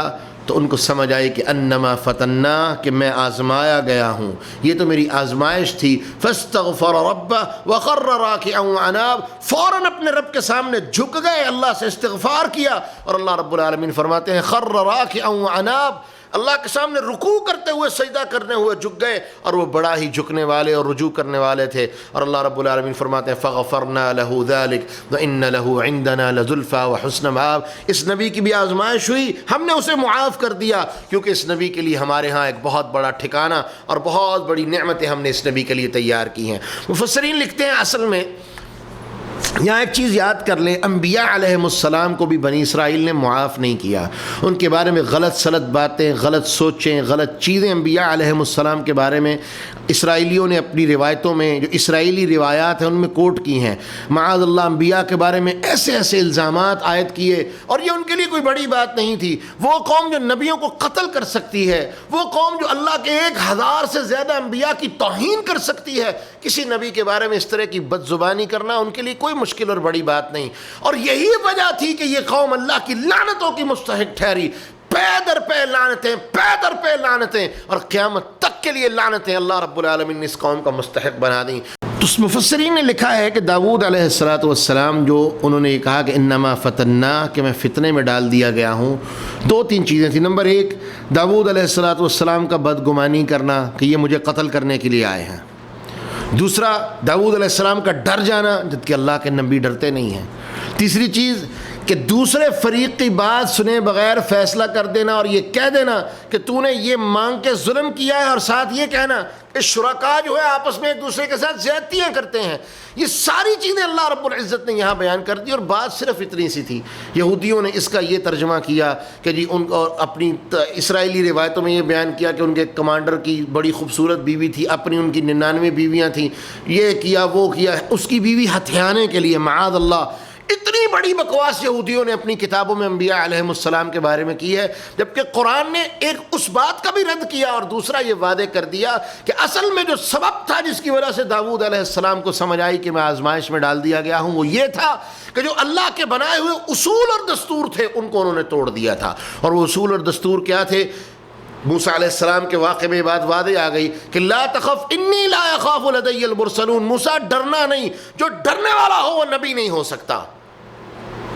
تو ان کو سمجھ آئی کہ انما فتنا، کہ میں آزمایا گیا ہوں، یہ تو میری آزمائش تھی۔ فاستغفر ربہ وخر راکعا واناب، فوراً اپنے رب کے سامنے جھک گئے، اللہ سے استغفار کیا، اور اللہ رب العالمین فرماتے ہیں خر راکعا واناب، اللہ کے سامنے رکوع کرتے ہوئے سجدہ کرنے ہوئے جھک گئے، اور وہ بڑا ہی جھکنے والے اور رجوع کرنے والے تھے۔ اور اللہ رب العالمین فرماتے ہیں فغفرنا له ذلك وان له عندنا لزلفى وحسن مآب، اس نبی کی بھی آزمائش ہوئی، ہم نے اسے معاف کر دیا، کیونکہ اس نبی کے لیے ہمارے ہاں ایک بہت بڑا ٹھکانہ اور بہت بڑی نعمتیں ہم نے اس نبی کے لیے تیار کی ہیں۔ مفسرین لکھتے ہیں اصل میں یہاں ایک چیز یاد کر لیں، انبیاء علیہم السلام کو بھی بنی اسرائیل نے معاف نہیں کیا، ان کے بارے میں غلط سلط باتیں، غلط سوچیں، غلط چیزیں انبیاء علیہم السلام کے بارے میں اسرائیلیوں نے اپنی روایتوں میں، جو اسرائیلی روایات ہیں ان میں کوٹ کی ہیں۔ معاذ اللہ انبیاء کے بارے میں ایسے ایسے الزامات عائد کیے، اور یہ ان کے لیے کوئی بڑی بات نہیں تھی۔ وہ قوم جو نبیوں کو قتل کر سکتی ہے، وہ قوم جو اللہ کے 1000 سے زیادہ انبیاء کی توہین کر سکتی ہے، کسی نبی کے بارے میں اس طرح کی بد زبانی کرنا ان کے لیے کوئی مشکل اور بڑی بات نہیں۔ اور یہی وجہ تھی کہ یہ قوم اللہ کی لعنتوں کی مستحق ٹھہری، پے در پے لعنتیں، پے در پے لعنتیں، اور قیامت تک کے لیے لعنتیں اللہ رب العالمین نے اس قوم کا مستحق بنا دیں۔ تو اس مفسرین نے لکھا ہے کہ داؤد علیہ السلام جو انہوں نے یہ کہا کہ انما فتنا، کہ میں فتنے میں ڈال دیا گیا ہوں، 2-3 چیزیں تھیں۔ نمبر 1 داؤد علیہ السلام کا بدگمانی کرنا کہ یہ مجھے قتل کرنے کے لیے آئے ہیں، دوسرا داؤد علیہ السلام کا ڈر جانا، جبکہ اللہ کے نبی ڈرتے نہیں ہیں۔ تیسری چیز کہ دوسرے فریق کی بات سنے بغیر فیصلہ کر دینا اور یہ کہہ دینا کہ تو نے یہ مانگ کے ظلم کیا ہے، اور ساتھ یہ کہنا کہ شرکاء جو ہے آپس میں ایک دوسرے کے ساتھ زیادتیاں کرتے ہیں۔ یہ ساری چیزیں اللہ رب العزت نے یہاں بیان کر دی، اور بات صرف اتنی سی تھی۔ یہودیوں نے اس کا یہ ترجمہ کیا کہ جی ان کو اپنی اسرائیلی روایتوں میں یہ بیان کیا کہ ان کے کمانڈر کی بڑی خوبصورت بیوی تھی، اپنی ان کی 99 بیویاں تھیں، یہ کیا وہ کیا، اس کی بیوی ہتھیانے کے لیے معاذ اللہ۔ اتنی بڑی بکواس یہودیوں نے اپنی کتابوں میں انبیاء علیہم السلام کے بارے میں کی ہے، جبکہ قرآن نے ایک اس بات کا بھی رد کیا اور دوسرا یہ وعدے کر دیا کہ اصل میں جو سبب تھا جس کی وجہ سے داؤد علیہ السلام کو سمجھ آئی کہ میں آزمائش میں ڈال دیا گیا ہوں، وہ یہ تھا کہ جو اللہ کے بنائے ہوئے اصول اور دستور تھے ان کو انہوں نے توڑ دیا تھا۔ اور وہ اصول اور دستور کیا تھے؟ موسیٰ علیہ السلام کے واقعے میں بات واضح آ گئی کہ لا تخف انی لا یخاف لدی المرسلون، موسیٰ ڈرنا نہیں، جو ڈرنے والا ہو وہ نبی نہیں ہو سکتا۔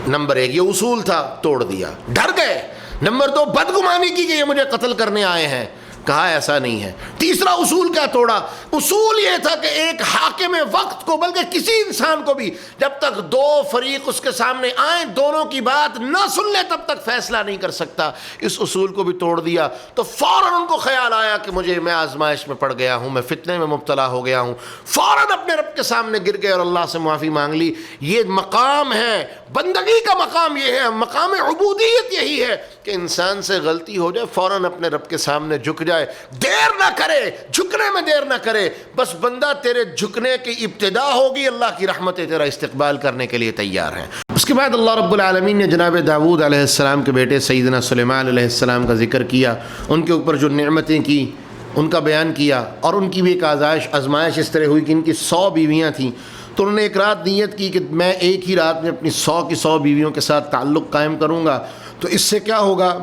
نمبر 1 یہ اصول تھا، توڑ دیا، ڈر گئے۔ نمبر 2 بدگمانی کی کہ یہ مجھے قتل کرنے آئے ہیں، کہا ایسا نہیں ہے۔ تیسرا اصول کیا توڑا؟ اصول یہ تھا کہ ایک حاکم وقت کو، بلکہ کسی انسان کو بھی، جب تک دو فریق اس کے سامنے آئیں دونوں کی بات نہ سن لے تب تک فیصلہ نہیں کر سکتا۔ اس اصول کو بھی توڑ دیا تو فوراً ان کو خیال آیا کہ میں آزمائش میں پڑ گیا ہوں، میں فتنے میں مبتلا ہو گیا ہوں، فوراً اپنے رب کے سامنے گر گئے اور اللہ سے معافی مانگ لی۔ یہ مقام ہے بندگی کا، مقام یہ ہے، مقام عبودیت یہی ہے کہ انسان سے غلطی ہو جائے فوراً اپنے رب کے سامنے جھک جائے، دیر نہ کرے، جھکنے میں دیر نہ کرے۔ بس بندہ تیرے جھکنے کی ابتدا ہوگی، اللہ کی رحمتیں تیرا استقبال کرنے کے لیے تیار ہیں۔ اس کے بعد اللہ رب العالمین نے جناب داؤد علیہ السلام کے بیٹے سیدنا سلیمان علیہ السلام کا ذکر کیا، ان کے اوپر جو نعمتیں کی ان کا بیان کیا، اور ان کی بھی ایک آزمائش اس طرح ہوئی کہ ان کی 100 بیویاں تھیں، تو انہوں نے ایک رات نیت کی کہ میں ایک ہی رات میں اپنی 100 کی 100 بیویوں کے ساتھ تعلق قائم کروں گا، تو اس سے کیا ہوگا،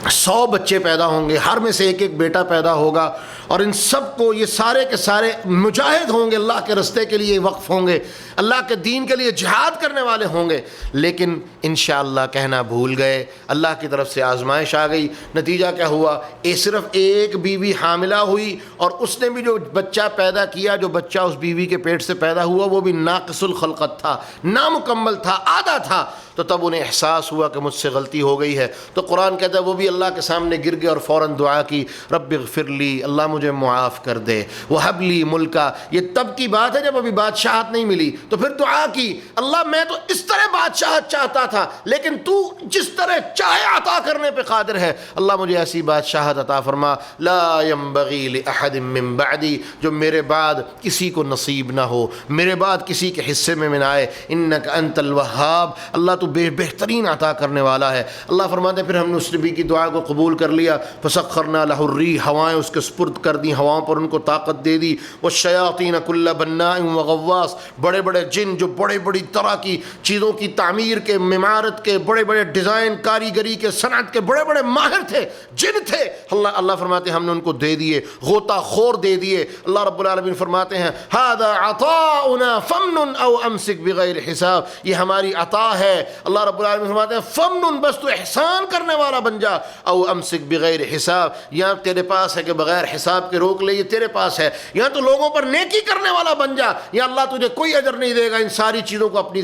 100 بچے پیدا ہوں گے، ہر میں سے ایک ایک بیٹا پیدا ہوگا، اور ان سب کو یہ سارے کے سارے مجاہد ہوں گے، اللہ کے رستے کے لیے وقف ہوں گے، اللہ کے دین کے لیے جہاد کرنے والے ہوں گے۔ لیکن انشاءاللہ کہنا بھول گئے، اللہ کی طرف سے آزمائش آ گئی۔ نتیجہ کیا ہوا؟ صرف ایک بیوی حاملہ ہوئی، اور اس نے بھی جو بچہ پیدا کیا، جو بچہ اس بیوی کے پیٹ سے پیدا ہوا، وہ بھی ناقص الخلقت تھا، نامکمل تھا، آدھا تھا۔ تو تب انہیں احساس ہوا کہ مجھ سے غلطی ہو گئی ہے، تو قرآن کہتا ہے وہ بھی اللہ کے سامنے گر گئے اور فوراً دعا کی، رب اغفر لی، اللہ مجھے معاف کر دے، وہب لی ملکا۔ یہ تب کی بات ہے جب ابھی بادشاہت نہیں ملی، تو پھر دعا کی، اللہ میں تو اس طرح بادشاہت چاہتا تھا، لیکن تو جس طرح چاہے عطا کرنے پہ قادر ہے، اللہ مجھے ایسی بادشاہت عطا فرما، لا ينبغی لأحد من بعدی، جو میرے بعد کسی کو نصیب نہ ہو، میرے بعد کسی کے حصے میں نہ آئے، انک انت الوہاب، اللہ تو بہترین عطا کرنے والا ہے۔ اللہ فرماتے ہیں پھر ہم نے اس نبی کی دعا کو قبول کر لیا، فسخرنا لہ الریح، ہوائیں اس کے سپرد کر دی، ہواؤں پر ان کو طاقت دے دی، والشیاطین کل بناء وغواص، بڑے بڑے جن جو بڑے بڑی طرح کی چیزوں کی تعمیر کے، عمارت کے، بڑے بڑے ڈیزائن کاریگری کے، صنعت کے بڑے بڑے ماہر تھے، جن تھے، اللہ فرماتے ہیں ہم نے ان کو دے دیے، غوطہ خور دے دیے۔ اللہ رب العالمین فرماتے ہیں ھذا عطاؤنا فمن او امسک بغیر حساب، یہ ہماری عطا ہے۔ اللہ رب العالمین فرماتے ہیں فمن، بس تو احسان کرنے والا بن جا، او امسک بغیر حساب، یا تیرے پاس ہے کہ بغیر حساب کے روک لے، یہ تیرے پاس ہے، یا تو لوگوں پر نیکی کرنے والا بن جا، یا اللہ تجھے کوئی اجر نہیں دے گا، ان ساری چیزوں کو اپنی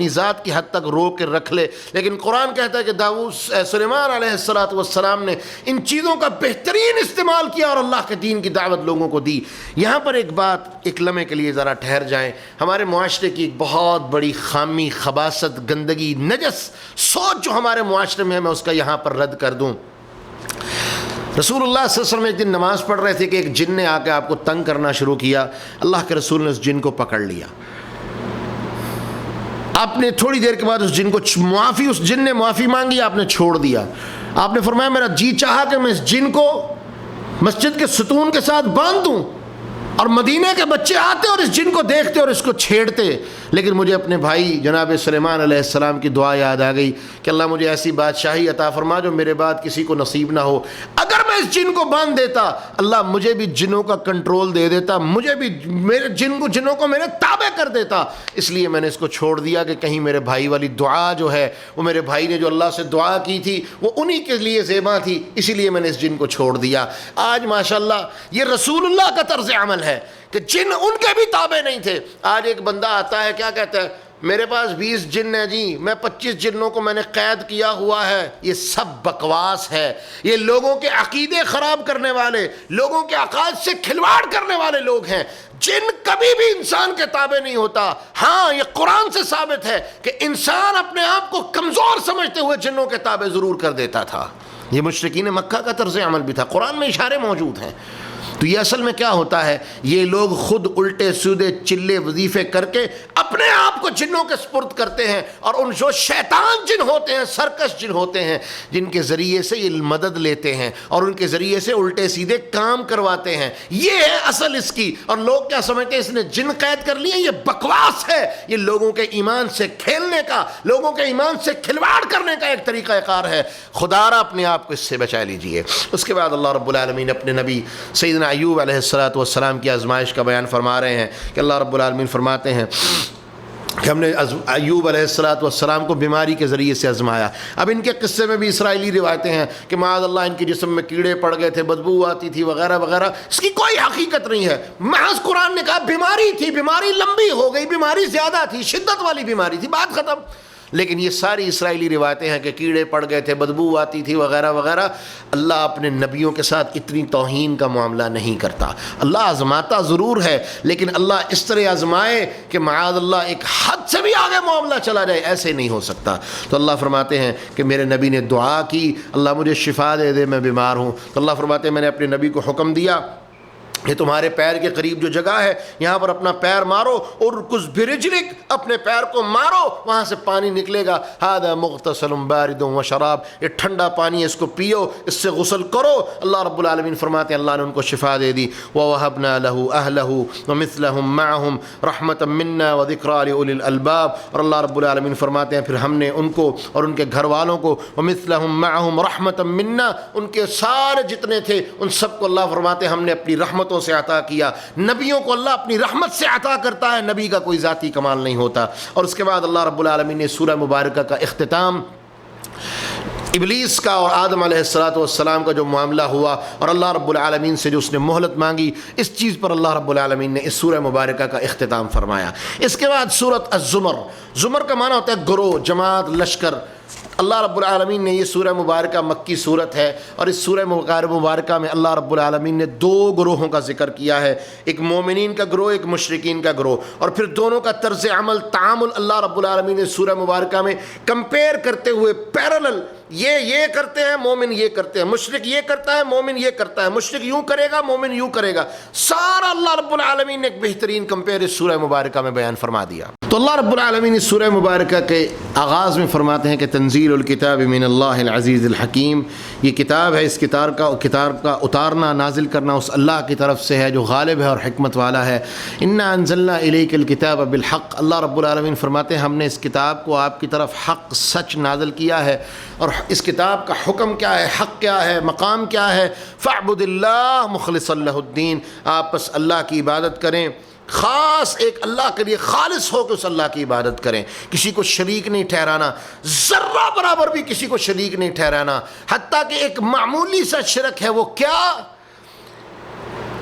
ذات کی حد تک روک کے رکھ لے۔ لیکن قرآن کہتا ہے کہ سلیمان علیہ السلام نے ان چیزوں کا بہترین استعمال کیا اور اللہ کے دین کی دعوت لوگوں کو دی۔ یہاں پر ایک بات ایک لمحے کے لیے ذرا ٹھہر جائیں، ہمارے معاشرے کی ایک بہت بڑی خامی، خباثت، گندگی، نجس سوچ جو ہمارے معاشرے میں ہے، میں اس کا یہاں پر رد کر دوں۔ رسول اللہ صلی اللہ علیہ وسلم ایک دن نماز پڑھ رہے تھے کہ ایک جن نے آ کے آپ کو تنگ کرنا شروع کیا، اللہ کے رسول نے اس جن کو پکڑ لیا۔ آپ نے تھوڑی دیر کے بعد اس جن کو اس جن نے معافی مانگی، آپ نے چھوڑ دیا۔ آپ نے فرمایا میرا جی چاہا کہ میں اس جن کو مسجد کے ستون کے ساتھ باندھ دوں، اور مدینے کے بچے آتے اور اس جن کو دیکھتے اور اس کو چھیڑتے، لیکن مجھے اپنے بھائی جناب سلیمان علیہ السلام کی دعا یاد آ گئی کہ اللہ مجھے ایسی بادشاہی عطا فرما جو میرے بعد کسی کو نصیب نہ ہو۔ اگر میں اس جن کو باندھ دیتا، اللہ مجھے بھی جنوں کا کنٹرول دے دیتا، مجھے بھی میرے جنوں کو میرے تابع کر دیتا، اس لیے میں نے اس کو چھوڑ دیا کہ کہیں میرے بھائی والی دعا جو ہے، وہ میرے بھائی نے جو اللہ سے دعا کی تھی وہ انہی کے لیے زیبا تھی، اسی لیے میں نے اس جن کو چھوڑ دیا۔ آج ماشاءاللہ یہ رسول اللہ کا طرز عمل ہے کہ جن ان کے بھی تابع نہیں تھے. آج ایک بندہ آتا ہے کیا کہتا ہے, میرے پاس 20 جن ہیں جی, میں 25 جنوں کو میں نے قید کیا ہوا ہے. یہ سب بکواس ہے. یہ لوگوں کے عقیدے خراب کرنے والے, لوگوں کے عقائد سے کھلواڑ کرنے والے لوگ ہیں. جن کبھی بھی انسان کے تابع نہیں ہوتا. ہاں یہ قرآن سے ثابت ہے کہ انسان اپنے آپ کو کمزور سمجھتے ہوئے جنوں کے تابع ضرور کر دیتا تھا. یہ مشرکین مکہ کا طرز عمل بھی تھا, قرآن میں اشارے موجود ہیں. تو یہ اصل میں کیا ہوتا ہے, یہ لوگ خود الٹے سیدھے چلے وظیفے کر کے اپنے آپ کو جنوں کے سپرد کرتے ہیں, اور ان جو شیطان جن ہوتے ہیں, سرکش جن ہوتے ہیں, جن کے ذریعے سے یہ مدد لیتے ہیں اور ان کے ذریعے سے الٹے سیدھے کام کرواتے ہیں. یہ ہے اصل اس کی. اور لوگ کیا سمجھتے ہیں اس نے جن قید کر لیے, یہ بکواس ہے. یہ لوگوں کے ایمان سے کھیلنے کا, لوگوں کے ایمان سے کھلواڑ کرنے کا ایک طریقہ کار ہے. خدا را اپنے آپ کو اس سے بچا لیجئے. اس کے بعد اللہ رب العالمین اپنے نبی سیدنا ایوب علیہ السلام کی آزمائش کا بیان فرما رہے ہیں کہ اللہ رب العالمین فرماتے ہیں کہ ہم نے ایوب علیہ السلام کو بیماری کے ذریعے سے آزمایا. اب ان کے قصے میں بھی اسرائیلی روایتیں ہیں کہ معاذ اللہ ان کے جسم میں کیڑے پڑ گئے تھے, بدبو آتی تھی وغیرہ وغیرہ. اس کی کوئی حقیقت نہیں ہے. محض قرآن نے کہا بیماری تھی, بیماری لمبی ہو گئی, بیماری زیادہ تھی, شدت والی بیماری تھی, بات ختم. لیکن یہ ساری اسرائیلی روایتیں ہیں کہ کیڑے پڑ گئے تھے, بدبو آتی تھی وغیرہ وغیرہ. اللہ اپنے نبیوں کے ساتھ اتنی توہین کا معاملہ نہیں کرتا. اللہ آزماتا ضرور ہے, لیکن اللہ اس طرح آزمائے کہ معاذ اللہ ایک حد سے بھی آگے معاملہ چلا جائے, ایسے نہیں ہو سکتا. تو اللہ فرماتے ہیں کہ میرے نبی نے دعا کی, اللہ مجھے شفا دے دے, میں بیمار ہوں. تو اللہ فرماتے ہیں میں نے اپنے نبی کو حکم دیا یہ تمہارے پیر کے قریب جو جگہ ہے یہاں پر اپنا پیر مارو, اور کچھ برجلک اپنے پیر کو مارو, وہاں سے پانی نکلے گا. ھذا مغتسل بارد و شراب, یہ ٹھنڈا پانی ہے, اس کو پیو, اس سے غسل کرو. اللہ رب العالمین فرماتے ہیں اللہ نے ان کو شفا دے دی. وَوَهَبْنَا لَهُ أَهْلَهُ وَمِثْلَهُمْ مَعَهُمْ رَحْمَةً مِنَّا وَذِكْرَىٰ لِأُولِي الْأَلْبَابِ. اور اللہ رب العالمین فرماتے ہیں پھر ہم نے ان کو اور ان کے گھر والوں کو وَمِثْلَهُمْ مَعَهُمْ رَحْمَةً مِنَّا, ان کے سارے جتنے تھے ان سب کو اللہ فرماتے ہیں ہم نے اپنی رحمتوں سے عطا کیا. نبیوں کو اللہ اپنی رحمت سے عطا کرتا ہے, نبی کا کوئی ذاتی کمال نہیں ہوتا. اور اس کے بعد اللہ رب العالمین نے سورہ مبارکہ کا اختتام ابلیس کا اور آدم علیہ السلام کا جو معاملہ ہوا اور اللہ رب العالمین سے جو اس نے مہلت مانگی, اس چیز پر اللہ رب العالمین نے اس سورہ مبارکہ کا اختتام فرمایا. اس کے بعد سورۃ الزمر, زمر کا معنی ہوتا ہے گروہ, جماعت, لشکر. اللہ رب العالمین نے, یہ سورہ مبارکہ مکی صورت ہے, اور اس سورہ مبارکہ میں اللہ رب العالمین نے 2 گروہوں کا ذکر کیا ہے, ایک مومنین کا گروہ, ایک مشرکین کا گروہ, اور پھر دونوں کا طرز عمل, تعامل اللہ رب العالمین نے سورہ مبارکہ میں کمپیئر کرتے ہوئے پیرلل, یہ کرتے ہیں, مومن یہ کرتے ہیں, مشرک یہ کرتا ہے, مومن یہ کرتا ہے, مشرک یوں کرے گا, مومن یوں کرے گا, سارا اللہ رب العالمین نے ایک بہترین کمپیئر اس سورہ مبارکہ میں بیان فرما دیا. تو اللہ رب العالمین اس سورہ مبارکہ کے آغاز میں فرماتے ہیں کہ تنزیل الکتاب من اللہ العزیز الحکیم, یہ کتاب ہے, اس کتاب کا اتارنا, نازل کرنا اس اللہ کی طرف سے ہے جو غالب ہے اور حکمت والا ہے. انا انزلنا الیک الکتاب بالحق, اللہ رب العالمین فرماتے ہیں ہم نے اس کتاب کو آپ کی طرف حق, سچ نازل کیا ہے. اور اس کتاب کا حکم کیا ہے, حق کیا ہے, مقام کیا ہے؟ فاعبد اللہ مخلصا لہ الدین, آپ بس اللہ کی عبادت کریں, خاص ایک اللہ کے لیے خالص ہو کہ اس اللہ کی عبادت کریں, کسی کو شریک نہیں ٹھہرانا, ذرہ برابر بھی کسی کو شریک نہیں ٹھہرانا. حتیٰ کہ ایک معمولی سا شرک ہے, وہ کیا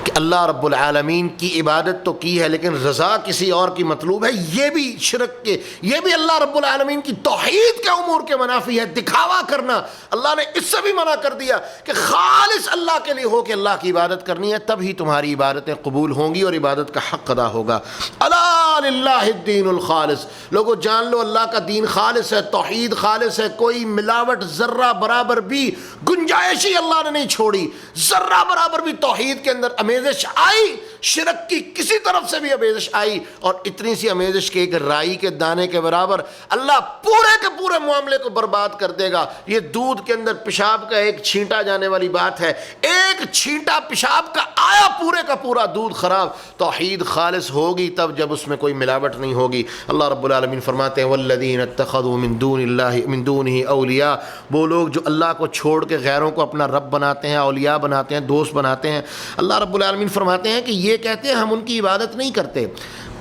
کہ اللہ رب العالمین کی عبادت تو کی ہے لیکن رضا کسی اور کی مطلوب ہے, یہ بھی شرک کے, یہ بھی اللہ رب العالمین کی توحید کے امور کے منافی ہے. دکھاوا کرنا اللہ نے اس سے بھی منع کر دیا کہ خالص اللہ کے لیے ہو کہ اللہ کی عبادت کرنی ہے, تب ہی تمہاری عبادتیں قبول ہوں گی اور عبادت کا حق ادا ہوگا. الا للہ الدین الخالص, لوگوں جان لو اللہ کا دین خالص ہے, توحید خالص ہے, کوئی ملاوٹ ذرہ برابر بھی گنجائش ہی اللہ نے نہیں چھوڑی. ذرہ برابر بھی توحید کے اندر امیزش آئی, شرک کی کسی طرف سے بھی امیزش آئی, اور اتنی سی امیزش کے ایک رائی کے دانے کے برابر اللہ پورے کے پورے معاملے کو برباد کر دے گا. یہ دودھ کے اندر پیشاب کا ایک چھینٹا جانے والی بات ہے, ایک چھینٹا پیشاب کا آیا پورے کا پورا دودھ خراب. توحید خالص ہوگی تب جب اس میں کوئی ملاوٹ نہیں ہوگی. اللہ رب العالمین فرماتے ہیں والذین اتخذوا من دونہ اولیاء, وہ لوگ جو اللہ کو چھوڑ کے غیروں کو اپنا رب بناتے ہیں, اولیاء بناتے ہیں, دوست بناتے ہیں. اللہ رب العالمین فرماتے ہیں کہ یہ کہتے ہیں ہم ان کی عبادت نہیں کرتے.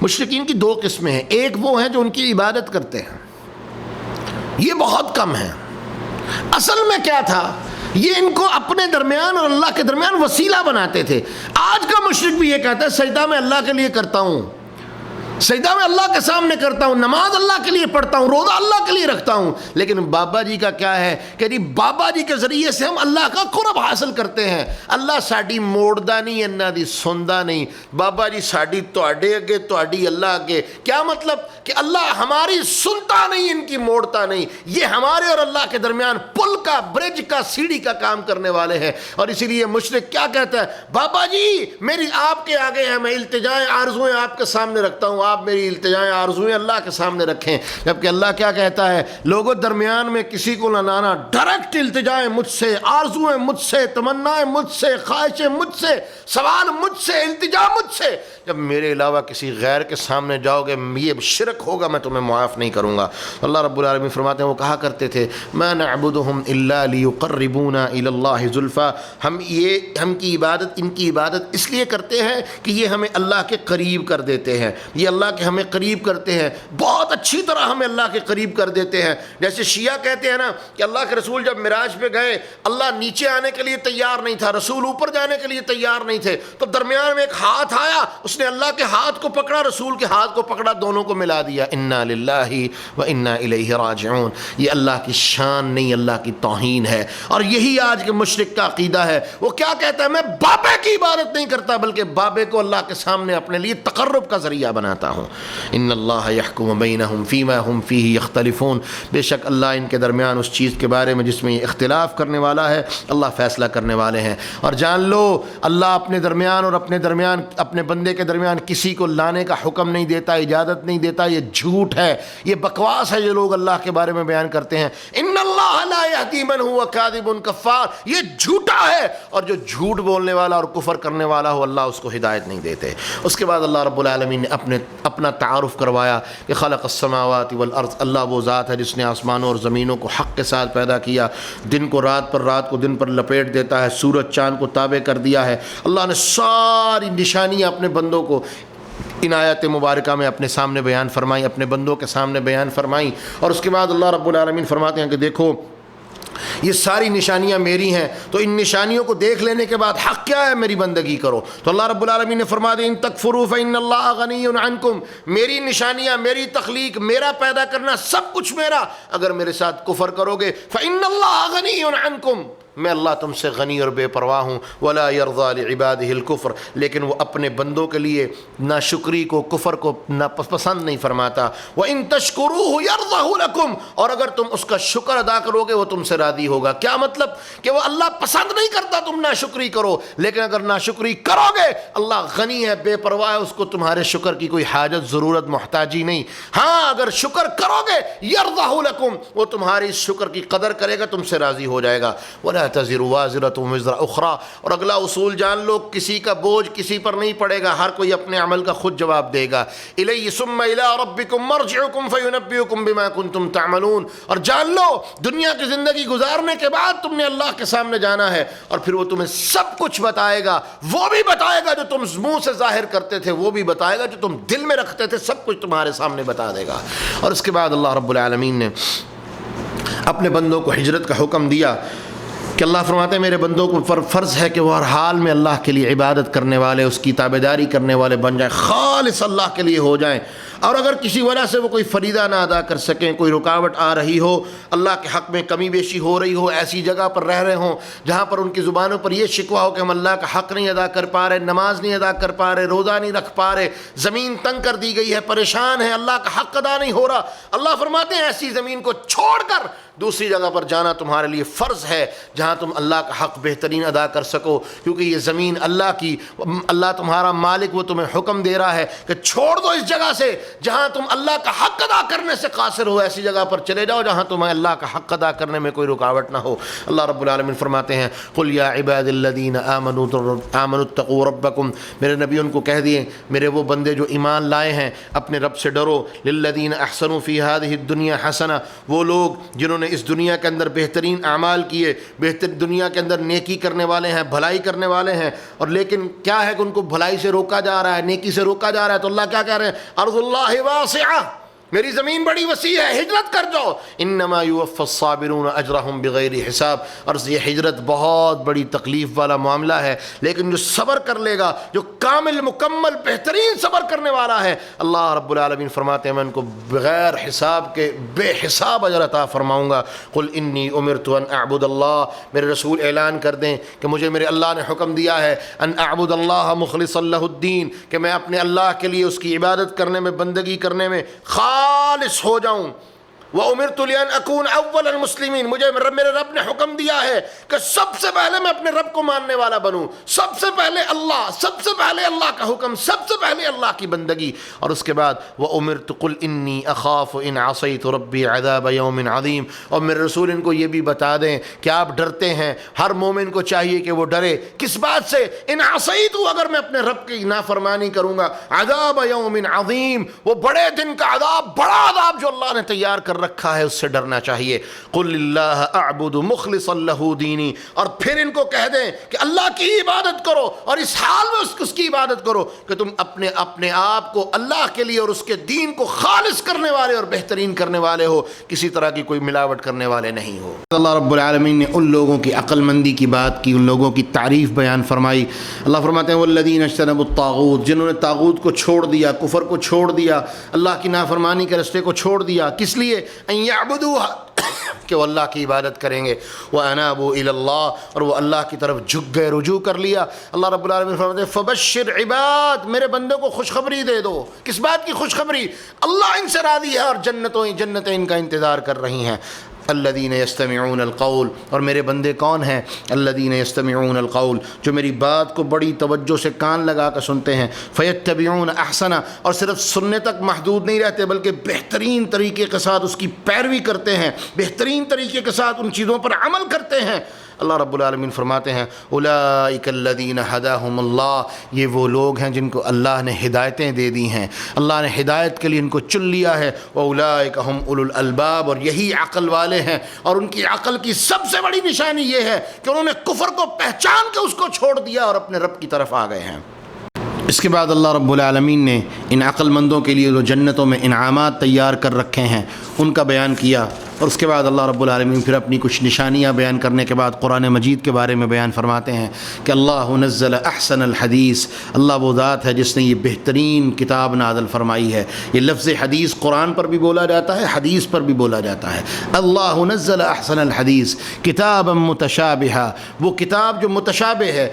مشرکین کی 2 قسمیں ہیں, ایک وہ ہیں جو ان کی عبادت کرتے ہیں, یہ بہت کم ہیں. اصل میں کیا تھا, یہ ان کو اپنے درمیان اور اللہ کے درمیان وسیلہ بناتے تھے. آج کا مشرک بھی یہ کہتا ہے سجدہ میں اللہ کے لیے کرتا ہوں، سجدہ میں اللہ کے سامنے کرتا ہوں، نماز اللہ کے لیے پڑھتا ہوں، روزہ اللہ کے لیے رکھتا ہوں، لیکن بابا جی کا کیا ہے کہ جی بابا جی کے ذریعے سے ہم اللہ کا قرب حاصل کرتے ہیں۔ اللہ ساڈی موڑدا نہیں، انہاں دی سندا نہیں، بابا جی ساڈی تواڈے اگے، تواڈی اللہ اگے۔ کیا مطلب کہ اللہ ہماری سنتا نہیں، ان کی موڑتا نہیں، یہ ہمارے اور اللہ کے درمیان پل کا، برج کا، سیڑھی کا کام کرنے والے ہیں۔ اور اسی لیے مشرک کیا کہتا ہے، بابا جی میری آپ کے آگے ہے، میں التجائیں آرزویں آپ کے سامنے رکھتا ہوں، آپ میری التجائیں آرزویں اللہ کے سامنے رکھیں۔ جبکہ اللہ کیا کہتا ہے، لوگوں درمیان میں کسی کو نہ لانا، ڈائریکٹ التجائیں مجھ سے، آرزویں مجھ سے، تمنائیں مجھ سے، خواہشیں مجھ سے، سوال مجھ سے، التجا مجھ سے۔ جب میرے علاوہ کسی غیر کے سامنے جاؤ گے یہ شرک ہوگا، میں تمہیں معاف نہیں کروں گا۔ اللہ رب العالمین فرماتے ہیں وہ کہا کرتے تھے ما نعبدهم الا ليقربونا الى الله زلفى، ہم کی عبادت، ان کی عبادت اس لیے کرتے ہیں کہ یہ ہمیں اللہ کے قریب کر دیتے ہیں، یہ اللہ کے ہمیں قریب کرتے ہیں، بہت اچھی طرح ہمیں اللہ کے قریب کر دیتے ہیں۔ جیسے شیعہ کہتے ہیں نا کہ اللہ کے رسول جب معراج پہ گئے، اللہ نیچے آنے کے لیے تیار نہیں تھا، رسول اوپر جانے کے لیے تیار نہیں تھے، تو درمیان میں ایک ہاتھ آیا، اس نے اللہ کے ہاتھ کو پکڑا، رسول کے ہاتھ کو پکڑا، دونوں کو ملا دیا۔ انا للہ و انا الیہ راجعون۔ یہ اللہ کی شان نہیں، اللہ کی توہین ہے۔ اور یہی آج کے مشرک کا عقیدہ ہے، وہ کیا کہتا ہے، میں بابے کی عبادت نہیں کرتا بلکہ بابے کو اللہ کے سامنے اپنے لیے تقرب کا ذریعہ بناتا ہوں۔ ان اللہ یحکم بینہم فیما ہم فیہ یختلفون، بے شک اللہ ان کے درمیان اس چیز کے بارے میں جس میں یہ اختلاف کرنے والا ہے، اللہ فیصلہ کرنے والے ہیں۔ اور جان لو اللہ اپنے درمیان اور اپنے بندے کے درمیان کسی کو لانے کا حکم نہیں دیتا، اجازت نہیں دیتا، یہ جھوٹ ہے، یہ بکواس ہے جو لوگ اللہ کے بارے میں بیان کرتے ہیں۔ ان اللہ لا یہدی من هو کاذب کفار، یہ جھوٹا ہے، اور جو جھوٹ بولنے والا اور کفر کرنے والا ہو اللہ اس کو ہدایت نہیں دیتے۔ اس کے بعد اللہ رب العالمین نے اپنا تعارف کروایا کہ خلق السماوات والارض، اللہ وہ ذات ہے جس نے آسمانوں اور زمینوں کو حق کے ساتھ پیدا کیا، دن کو رات پر، رات کو دن پر لپیٹ دیتا ہے، سورج چاند کو تابع کر دیا ہے۔ اللہ نے ساری نشانیاں اپنے بندوں کو ان آیات مبارکہ میں اپنے سامنے بیان فرمائی، اپنے بندوں کے سامنے بیان فرمائی۔ اور اس کے بعد اللہ رب العالمین فرماتے ہیں کہ دیکھو یہ ساری نشانیاں میری ہیں، تو ان نشانیوں کو دیکھ لینے کے بعد حق کیا ہے، میری بندگی کرو۔ تو اللہ رب العالمین نے فرما دیا ان تکفروا فإن اللہ غنی عنکم، میری نشانیاں، میری تخلیق، میرا پیدا کرنا سب کچھ میرا، اگر میرے ساتھ کفر کرو گے فإن اللہ غنی عنکم، میں اللہ تم سے غنی اور بے پرواہ ہوں۔ ولا یرضی لعبادہ الکفر، لیکن وہ اپنے بندوں کے لیے ناشکری کو، کفر کو پسند نہیں فرماتا۔ وان تشکروہ یرضہ لکم، اور اگر تم اس کا شکر ادا کرو گے وہ تم سے راضی ہوگا۔ کیا مطلب کہ وہ اللہ پسند نہیں کرتا تم ناشکری کرو، لیکن اگر ناشکری کرو گے اللہ غنی ہے، بے پرواہ ہے، اس کو تمہارے شکر کی کوئی حاجت، ضرورت، محتاجی نہیں۔ ہاں اگر شکر کرو گے یرضہ لکم، وہ تمہاری شکر کی قدر کرے گا، تم سے راضی ہو جائے گا۔ ولا تزر وازرۃ وزر اخری، اور اگلا اصول جان لو کسی کا بوجھ کسی پر نہیں پڑے گا، ہر کوئی اپنے عمل کا خود جواب دے گا۔ الیہ ثم الی ربکم مرجعکم فینبئکم بما کنتم تعملون، اور جان لو دنیا کی زندگی گزارنے کے بعد تم نے اللہ کے سامنے جانا ہے، اور پھر وہ تمہیں سب کچھ بتائے گا، وہ بھی بتائے گا جو تم منہ سے ظاہر کرتے تھے، وہ بھی بتائے گا جو تم دل میں رکھتے تھے، سب کچھ تمہارے سامنے بتا دے گا۔ اور اس کے بعد اللہ رب العالمین نے اپنے بندوں کو ہجرت کا حکم دیا کہ اللہ فرماتے ہیں میرے بندوں کو فرض ہے کہ وہ ہر حال میں اللہ کے لیے عبادت کرنے والے، اس کی تابعداری کرنے والے بن جائیں، خالص اللہ کے لیے ہو جائیں۔ اور اگر کسی وجہ سے وہ کوئی فریضہ نہ ادا کر سکیں، کوئی رکاوٹ آ رہی ہو، اللہ کے حق میں کمی بیشی ہو رہی ہو، ایسی جگہ پر رہ رہے ہوں جہاں پر ان کی زبانوں پر یہ شکوہ ہو کہ ہم اللہ کا حق نہیں ادا کر پا رہے، نماز نہیں ادا کر پا رہے، روزہ نہیں رکھ پا رہے، زمین تنگ کر دی گئی ہے، پریشان ہے، اللہ کا حق ادا نہیں ہو رہا، اللہ فرماتے ہیں ایسی زمین کو چھوڑ کر دوسری جگہ پر جانا تمہارے لیے فرض ہے جہاں تم اللہ کا حق بہترین ادا کر سکو، کیونکہ یہ زمین اللہ کی، اللہ تمہارا مالک، وہ تمہیں حکم دے رہا ہے کہ چھوڑ دو اس جگہ سے جہاں تم اللہ کا حق ادا کرنے سے قاصر ہو، ایسی جگہ پر چلے جاؤ جہاں تمہیں اللہ کا حق ادا کرنے میں کوئی رکاوٹ نہ ہو۔ اللہ رب العالمین فرماتے ہیں قل یا عباد الذین آمنوا اتقوا ربکم، میرے نبی ان کو کہہ دیے میرے وہ بندے جو ایمان لائے ہیں اپنے رب سے ڈرو، للذین احسنوا فی ہذہ الدنیا حسنہ، وہ لوگ جنہوں نے اس دنیا کے اندر بہترین اعمال کیے، بہتر دنیا کے اندر نیکی کرنے والے ہیں، بھلائی کرنے والے ہیں، اور لیکن کیا ہے کہ ان کو بھلائی سے روکا جا رہا ہے، نیکی سے روکا جا رہا ہے، تو اللہ کیا کہہ رہے ہیں ارض اللہ واسعہ، میری زمین بڑی وسیع ہے، ہجرت کر جاؤ، انما یوفی الصابرون اجرہم بغیر حساب۔ اور یہ ہجرت بہت بڑی تکلیف والا معاملہ ہے، لیکن جو صبر کر لے گا، جو کامل مکمل بہترین صبر کرنے والا ہے، اللہ رب العالمین فرماتے ہیں میں ان کو بغیر حساب کے بے حساب اجر عطا فرماؤں گا۔ قل انی امرت ان اعبد اللہ، میرے رسول اعلان کر دیں کہ مجھے میرے اللہ نے حکم دیا ہے ان اعبد اللہ مخلصا لہ الدین، کہ میں اپنے اللہ کے لیے اس کی عبادت کرنے میں، بندگی کرنے میں خالص ہو جاؤں۔ وَأُمِرْتُ لِأَنْ أَكُونَ أَوَّلَ الْمُسْلِمِينَ، مجھے میرے رب نے حکم دیا ہے کہ سب سے پہلے میں اپنے رب کو ماننے والا بنوں، سب سے پہلے اللہ، سب سے پہلے اللہ کا حکم، سب سے پہلے اللہ کی بندگی۔ اور اس کے بعد وَأُمِرْتُ قُلْ إِنِّي أَخَافُ إِنْ عَصَيْتُ رَبِّي عَذَابَ يَوْمٍ عَظِيمٍ، اور میرے رسول ان کو یہ بھی بتا دیں کہ آپ ڈرتے ہیں، ہر مومن کو چاہیے کہ وہ ڈرے کس بات سے؟ ان عصیت، اگر میں اپنے رب کی نافرمانی کروں گا، عذاب یوم عظیم، وہ بڑے دن کا عذاب، بڑا عذاب جو اللہ نے تیار کر رکھا ہے، اس سے ڈرنا چاہیے۔ قل اللہ اعبد مخلصا لہ دینی، اور پھر ان کو کہہ دیں کہ اللہ کی عبادت کرو، اور اس حال میں اس کی عبادت کرو کہ تم اپنے آپ کو اللہ کے لیے اور اس کے دین کو خالص کرنے والے اور بہترین کرنے والے ہو، کسی طرح کی کوئی ملاوٹ کرنے والے نہیں ہو۔ اللہ رب العالمین نے ان لوگوں کی عقل مندی کی بات کی، ان لوگوں کی تعریف بیان فرمائی۔ اللہ فرماتے ہیں والذین اجتنبوا الطاغوت، جنہوں نے طاغوت کو چھوڑ دیا، کفر کو چھوڑ دیا، اللہ کی نافرمانی کے رستے کو چھوڑ دیا، کس لیے؟ ان یعبدوها، کہ وہ اللہ کی عبادت کریں گے، وَأَنَابُوا إِلَى اللَّهِ، اور وہ اللہ کی طرف جھک گئے، رجوع کر لیا۔ اللہ رب العالمین فرماتے ہیں فَبَشِّرْ عِبَاد، میرے بندوں کو خوشخبری دے دو۔ کس بات کی خوشخبری؟ اللہ ان سے راضی ہے اور جنتیں ان کا انتظار کر رہی ہیں۔ الذین یستمعون القول، اور میرے بندے کون ہیں؟ الذین یستمعون القول، جو میری بات کو بڑی توجہ سے کان لگا کر سنتے ہیں، فیتبعون احسنہ، اور صرف سننے تک محدود نہیں رہتے بلکہ بہترین طریقے کے ساتھ اس کی پیروی کرتے ہیں، بہترین طریقے کے ساتھ ان چیزوں پر عمل کرتے ہیں۔ اللہ رب العالمین فرماتے ہیں اولئک الذین ھداھم اللہ، یہ وہ لوگ ہیں جن کو اللہ نے ہدایتیں دے دی ہیں، اللہ نے ہدایت کے لیے ان کو چن لیا ہے۔ واولئک ھم اولو الالباب، اور یہی عقل والے ہیں، اور ان کی عقل کی سب سے بڑی نشانی یہ ہے کہ انہوں نے کفر کو پہچان کے اس کو چھوڑ دیا اور اپنے رب کی طرف آ گئے ہیں۔ اس کے بعد اللہ رب العالمین نے ان عقل مندوں کے لیے جو جنتوں میں انعامات تیار کر رکھے ہیں ان کا بیان کیا، اور اس کے بعد اللہ رب العالمین پھر اپنی کچھ نشانیاں بیان کرنے کے بعد قرآن مجید کے بارے میں بیان فرماتے ہیں کہ اللہ نزل احسن الحدیث، اللہ وہ ذات ہے جس نے یہ بہترین کتاب نازل فرمائی ہے۔ یہ لفظ حدیث قرآن پر بھی بولا جاتا ہے، حدیث پر بھی بولا جاتا ہے۔ اللہ نزل احسن الحدیث کتابا متشابہا، وہ کتاب جو متشابہ ہے،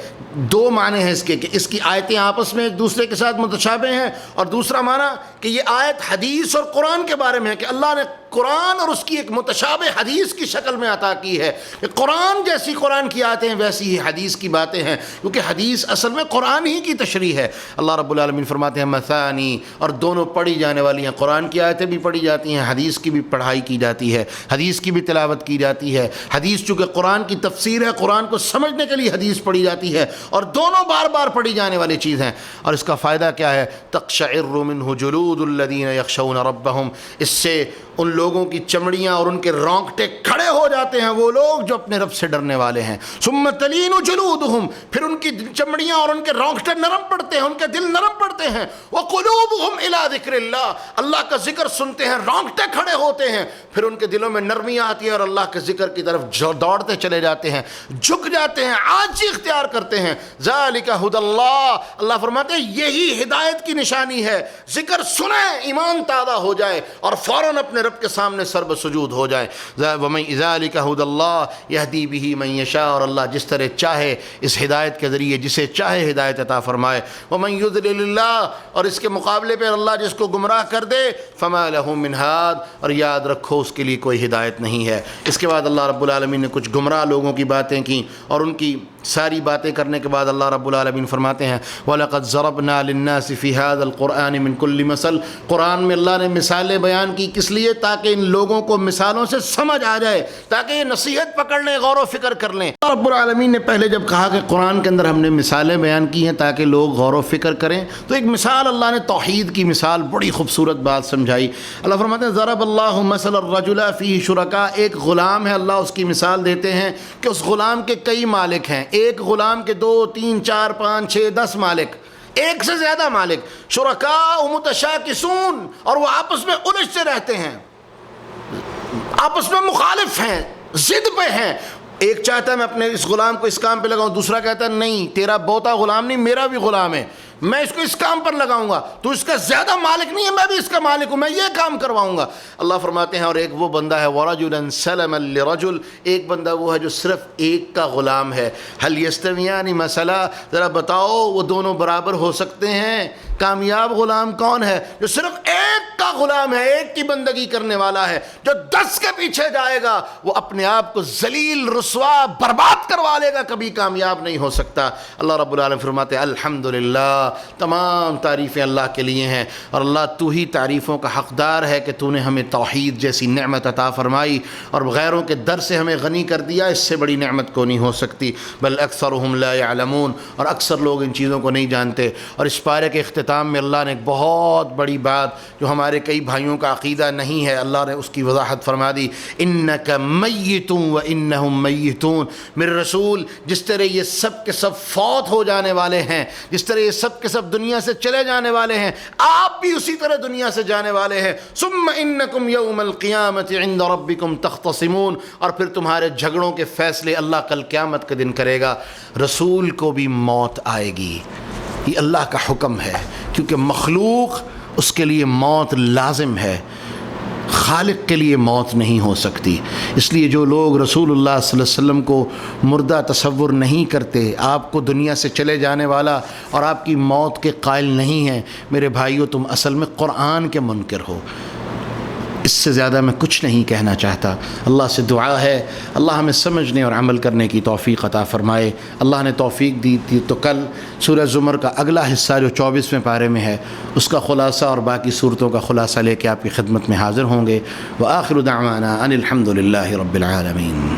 دو معنی ہیں اس کے کہ اس کی آیتیں آپس میں ایک دوسرے کے ساتھ متشابہ ہیں، اور دوسرا معنی کہ یہ آیت حدیث اور قرآن کے بارے میں ہے کہ اللہ نے قرآن اور اس کی ایک متشابہ حدیث کی شکل میں عطا کی ہے کہ قرآن جیسی قرآن کی آیتیں ہیں ویسی ہی حدیث کی باتیں ہیں، کیونکہ حدیث اصل میں قرآن ہی کی تشریح ہے۔ اللہ رب العالمین فرماتے ہیں مثانی، اور دونوں پڑھی جانے والی ہیں، قرآن کی آیتیں بھی پڑھی جاتی ہیں، حدیث کی بھی پڑھائی کی جاتی ہے، حدیث کی بھی تلاوت کی جاتی ہے۔ حدیث چونکہ قرآن کی تفسیر ہے، قرآن کو سمجھنے کے لیے حدیث پڑھی جاتی ہے، اور دونوں بار بار پڑھی جانے والی چیز ہیں۔ اور اس کا فائدہ کیا ہے؟ تقشعر منہ جلود الذین یخشون ربہم، اس سے ان لوگوں کی چمڑیاں اور ان کے رونگٹے کھڑے ہو جاتے ہیں، وہ لوگ جو اپنے رب سے ڈرنے والے ہیں۔ ثم تلین جلودہم، پھر ان کی چمڑیاں اور ان کے رونگٹے نرم پڑتے ہیں، ان کے دل نرم پڑتے ہیں۔ وقلوبہم الی ذکر اللہ، اللہ کا ذکر سنتے ہیں، رونگٹے کھڑے ہوتے ہیں، پھر ان کے دلوں میں نرمی آتی ہے اور اللہ کے ذکر کی طرف دوڑتے چلے جاتے ہیں، جھک جاتے ہیں، عاجزی اختیار کرتے ہیں۔ ذالک ہدی اللہ، اللہ فرماتے ہیں یہی ہدایت کی نشانی ہے۔ ذکر سنیں، ایمان تازہ ہو جائے اور فوراً اپنے رب کے سامنے سر بسجود ہو جائے۔ وَمَن ذَلِكَ هُدَى اللَّهِ يَهْدِي بِهِ مَن يَشَاءُ، اور اللہ جس طرح چاہے اس ہدایت کے ذریعے جسے چاہے ہدایت عطا فرمائے۔ وَمَن يُضْلِلِ اللَّهُ، اور اس کے مقابلے پہ اللہ جس کو گمراہ کر دے فَمَا لَهُ مِنْ هَادٍ، اور یاد رکھو اس کے لیے کوئی ہدایت نہیں ہے۔ اس کے بعد اللہ رب العالمین نے کچھ گمراہ لوگوں کی باتیں کی، اور ان کی ساری باتیں کرنے کے بعد اللہ رب العالمین فرماتے ہیں وَلَقَدْ ضَرَبْنَا لِلنَّاسِ فِي هَذَا الْقُرْآنِ مِنْ كُلِّ مَثَلٍ، قرآن میں اللہ نے مثالیں بیان کی، کس لیے؟ تاکہ ان لوگوں کو مثالوں سے سمجھ آ جائے، تاکہ یہ نصیحت پکڑ لیں، غور و فکر کر لیں۔ اللہ رب العالمین نے پہلے جب کہا کہ قرآن کے اندر ہم نے مثالیں بیان کی ہیں تاکہ لوگ غور و فکر کریں، تو ایک مثال اللہ نے توحید کی مثال بڑی خوبصورت بات سمجھائی۔ اللہ فرماتے ہیں ضرب اللہ مثل الرجل فیہ شرکاء، ایک غلام ہے، اللہ اس کی مثال دیتے ہیں کہ اس غلام کے کئی مالک ہیں، ایک غلام کے 2 3 4 5 6 10 مالک، ایک سے زیادہ مالک، شرکاء متشاکسون، اور وہ آپس میں الجھتے رہتے ہیں، آپس میں مخالف ہیں، ضد پہ ہیں۔ ایک چاہتا ہے میں اپنے اس غلام کو اس کام پہ لگاؤں، دوسرا کہتا ہے نہیں، تیرا بوتا غلام نہیں، میرا بھی غلام ہے، میں اس کو اس کام پر لگاؤں گا، تو اس کا زیادہ مالک نہیں ہے، میں بھی اس کا مالک ہوں، میں یہ کام کرواؤں گا۔ اللہ فرماتے ہیں اور ایک وہ بندہ ہے وَرَجُلًا سَلَمًا لِرَجُلٍ، ایک بندہ وہ ہے جو صرف ایک کا غلام ہے۔ هَلْ يَسْتَوِيَانِ مثلا، ذرا بتاؤ وہ دونوں برابر ہو سکتے ہیں؟ کامیاب غلام کون ہے؟ جو صرف ایک کا غلام ہے، ایک کی بندگی کرنے والا ہے۔ جو 10 کے پیچھے جائے گا وہ اپنے آپ کو ذلیل، رسوا، برباد کروا لے گا، کبھی کامیاب نہیں ہو سکتا۔ اللہ رب العالمین فرماتے ہیں الحمدللہ، تمام تعریفیں اللہ کے لیے ہیں، اور اللہ تو ہی تعریفوں کا حقدار ہے کہ تو نے ہمیں توحید جیسی نعمت عطا فرمائی اور غیروں کے در سے ہمیں غنی کر دیا، اس سے بڑی نعمت کو نہیں ہو سکتی۔ بل اکثرهم لا يعلمون، اور اکثر لوگ ان چیزوں کو نہیں جانتے۔ اور اس پارے کے اختتام میں اللہ نے ایک بہت بڑی بات جو ہمارے کئی بھائیوں کا عقیدہ نہیں ہے، اللہ نے اس کی وضاحت فرما دی، انک میت وانہم میتون۔ میرے رسول، جس طرح یہ سب کے سب فوت ہو جانے والے ہیں، جس طرح یہ سب کے سب دنیا سے چلے جانے والے ہیں، آپ بھی اسی طرح دنیا سے جانے والے ہیں۔ ثم انکم یوم القیامت عند ربکم تختصمون، اور پھر تمہارے جھگڑوں کے فیصلے اللہ کل قیامت کے دن کرے گا۔ رسول کو بھی موت آئے گی، یہ اللہ کا حکم ہے، کیونکہ مخلوق اس کے لیے موت لازم ہے، خالق کے لیے موت نہیں ہو سکتی۔ اس لیے جو لوگ رسول اللہ صلی اللہ علیہ وسلم کو مردہ تصور نہیں کرتے، آپ کو دنیا سے چلے جانے والا اور آپ کی موت کے قائل نہیں ہیں، میرے بھائیو تم اصل میں قرآن کے منکر ہو۔ اس سے زیادہ میں کچھ نہیں کہنا چاہتا۔ اللہ سے دعا ہے اللہ ہمیں سمجھنے اور عمل کرنے کی توفیق عطا فرمائے۔ اللہ نے توفیق دی تھی تو کل سورہ زمر کا اگلا حصہ جو 24ویں پارے میں ہے، اس کا خلاصہ اور باقی صورتوں کا خلاصہ لے کے آپ کی خدمت میں حاضر ہوں گے۔ وآخر دعوانا ان الحمد للہ رب العالمین۔